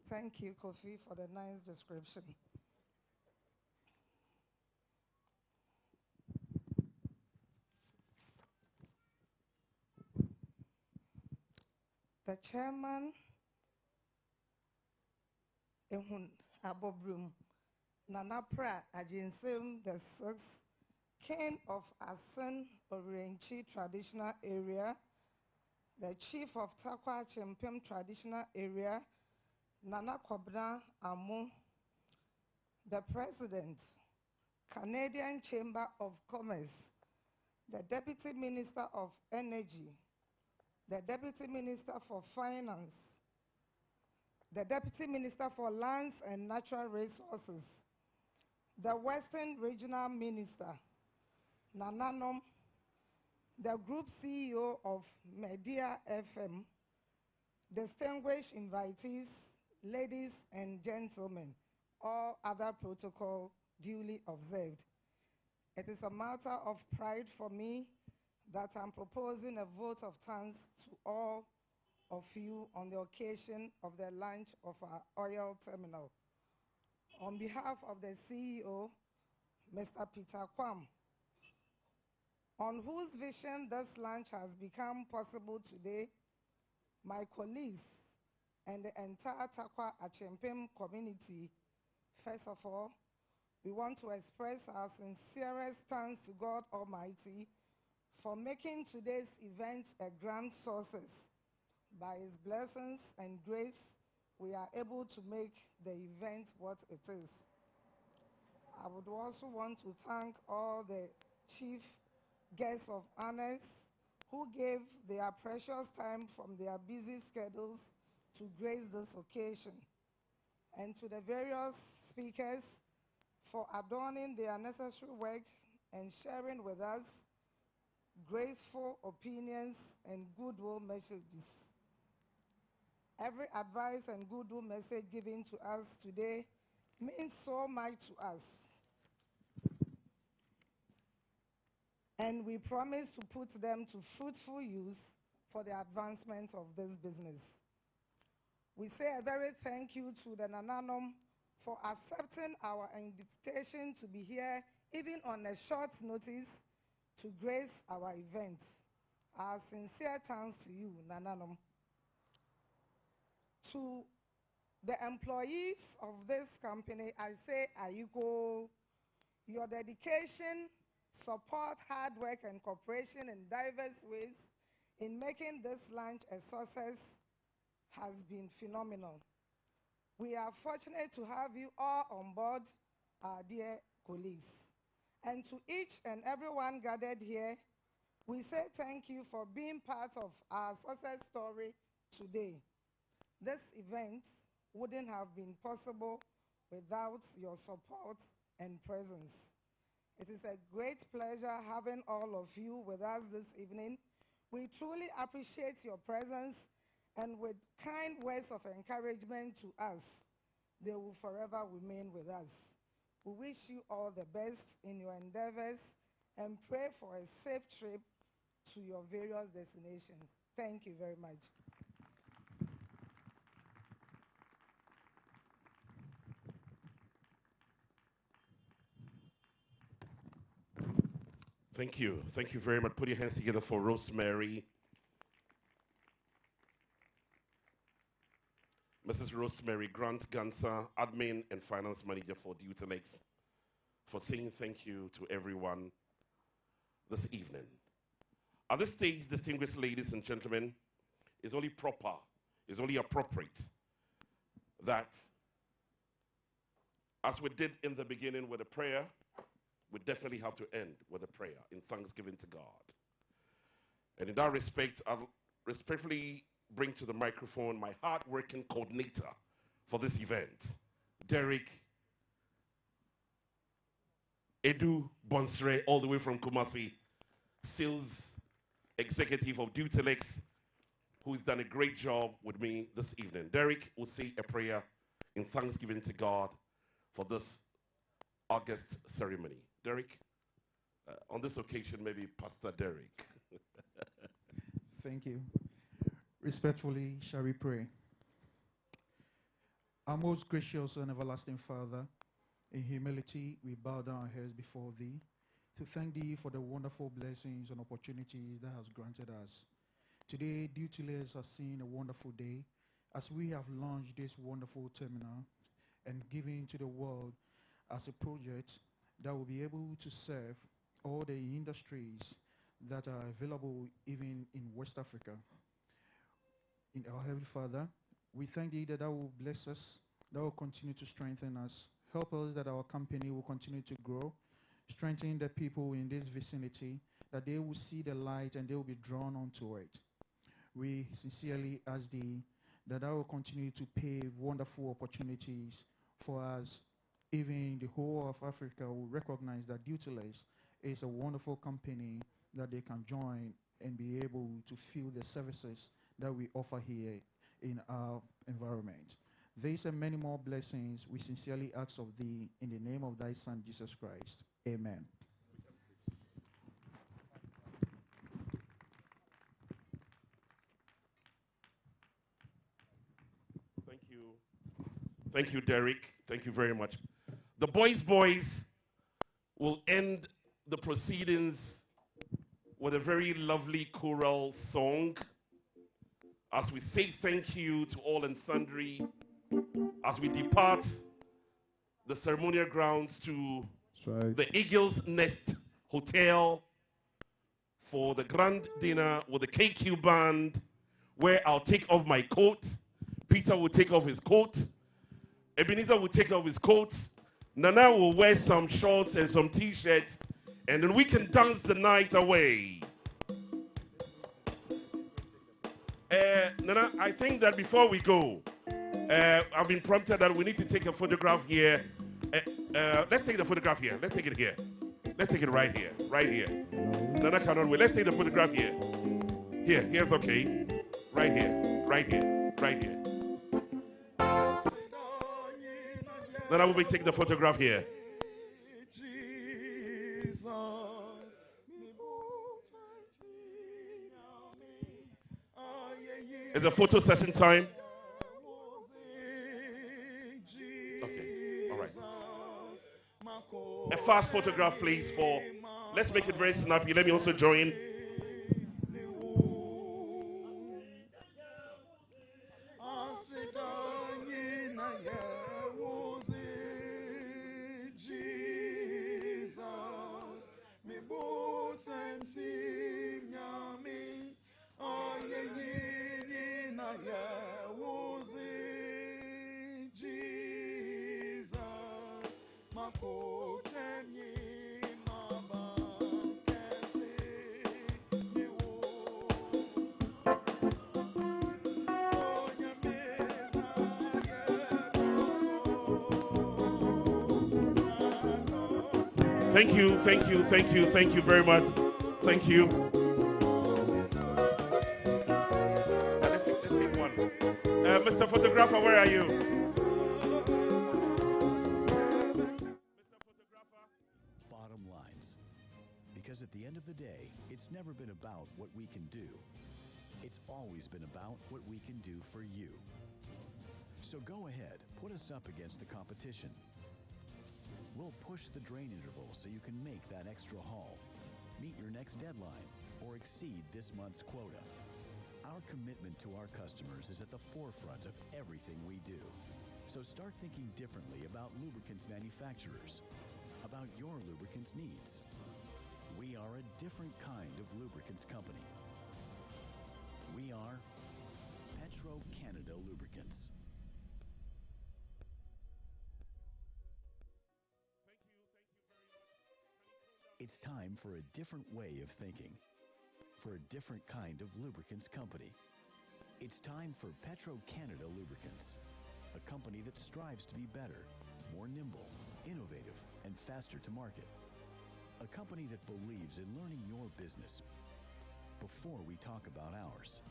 Thank you, Kofi, for the nice description. The chairman, Ehun Abobrum, Nanapra Ajinsem the sixth, King of Asen Orienchi Traditional Area, the Chief of Tarkwa Chempem Traditional Area, Nana Kobna Amu, the President, Canadian Chamber of Commerce, the Deputy Minister of Energy, the Deputy Minister for Finance, the Deputy Minister for Lands and Natural Resources, the Western Regional Minister, Nananom, the Group CEO of Media FM, distinguished invitees, ladies and gentlemen, all other protocol duly observed. It is a matter of pride for me that I'm proposing a vote of thanks to all of you on the occasion of the launch of our oil terminal. On behalf of the CEO, Mr. Peter Kwam, on whose vision this launch has become possible today, my colleagues and the entire Tarkwa Achempem community, first of all, we want to express our sincerest thanks to God Almighty for making today's event a grand success. By His blessings and grace, we are able to make the event what it is. I would also want to thank all the chief guests of honors who gave their precious time from their busy schedules to grace this occasion, and to the various speakers for adorning their necessary work and sharing with us graceful opinions and goodwill messages. Every advice and goodwill message given to us today means so much to us. And we promise to put them to fruitful use for the advancement of this business. We say a very thank you to the Nananom for accepting our invitation to be here, even on a short notice, to grace our event. Our sincere thanks to you, Nananom. To the employees of this company, I say, Ayuko, your dedication, support, hard work, and cooperation in diverse ways in making this launch a success has been phenomenal. We are fortunate to have you all on board, our dear colleagues. And to each and everyone gathered here, we say thank you for being part of our success story today. This event wouldn't have been possible without your support and presence. It is a great pleasure having all of you with us this evening. We truly appreciate your presence, and with kind words of encouragement to us, they will forever remain with us. We wish you all the best in your endeavors and pray for a safe trip to your various destinations. Thank you very much. Thank you. Thank you very much. Put your hands together for Rosemary Rosemary Grant Gansa, Admin and Finance Manager for Dutilex, for saying thank you to everyone this evening. At this stage, distinguished ladies and gentlemen, it's only proper, it's only appropriate that as we did in the beginning with a prayer, we definitely have to end with a prayer in thanksgiving to God. And in that respect, I'll respectfully bring to the microphone my hard-working coordinator for this event, Derek Edu Bonsre, all the way from Kumasi, sales executive of Dutilex, who's done a great job with me this evening. Derek will say a prayer in thanksgiving to God for this August ceremony. Derek, on this occasion, maybe Pastor Derek. Thank you. Respectfully, shall we pray? Our most gracious and everlasting Father, in humility, we bow down our heads before Thee to thank Thee for the wonderful blessings and opportunities that has granted us. Today, Dutilex has seen a wonderful day as we have launched this wonderful terminal and given to the world as a project that will be able to serve all the industries that are available even in West Africa. In our Heavenly Father, we thank Thee that will bless us, that will continue to strengthen us. Help us that our company will continue to grow, strengthen the people in this vicinity, that they will see the light and they will be drawn onto it. We sincerely ask Thee that I will continue to pave wonderful opportunities for us. Even the whole of Africa will recognize that Dutilex is a wonderful company that they can join and be able to feel the services that we offer here in our environment. These and many more blessings we sincerely ask of Thee in the name of Thy Son, Jesus Christ. Amen. Thank you. Thank you, Derek. Thank you very much. The boys will end the proceedings with a very lovely choral song as we say thank you to all and sundry as we depart the ceremonial grounds to the Eagle's Nest Hotel for the grand dinner with the KQ band, where I'll take off my coat, Peter will take off his coat, Ebenezer will take off his coat, Nana will wear some shorts and some t-shirts, and then we can dance the night away. Nana, I think that before we go, I've been prompted that we need to take a photograph here. Let's take the photograph here. Let's take it here. Let's take it right here. Right here. Nana cannot wait. Let's take the photograph here. Here's okay. Right here. Right here. Right here. Nana will be taking the photograph here. It's a photo session time. Okay, all right. A fast photograph, please, let's make it very snappy. Let me also join. Thank you very much. Thank you. Let's take one. Mr. Photographer, where are you? Bottom lines. Because at the end of the day, it's never been about what we can do. It's always been about what we can do for you. So go ahead, put us up against the competition. We'll push the drain interval so you can make that extra haul, meet your next deadline, or exceed this month's quota. Our commitment to our customers is at the forefront of everything we do. So start thinking differently about lubricants manufacturers, about your lubricants needs. We are a different kind of lubricants company. We are Petro-Canada Lubricants. It's time for a different way of thinking, for a different kind of lubricants company. It's time for Petro-Canada Lubricants, a company that strives to be better, more nimble, innovative, and faster to market. A company that believes in learning your business before we talk about ours.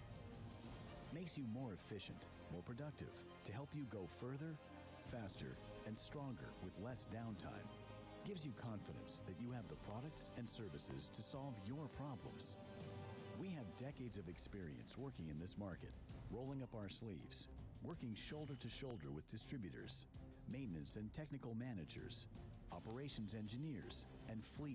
Makes you more efficient, more productive, to help you go further, faster, and stronger with less downtime. Gives you confidence that you have the products and services to solve your problems. We have decades of experience working in this market, rolling up our sleeves, working shoulder to shoulder with distributors, maintenance and technical managers, operations engineers, and fleet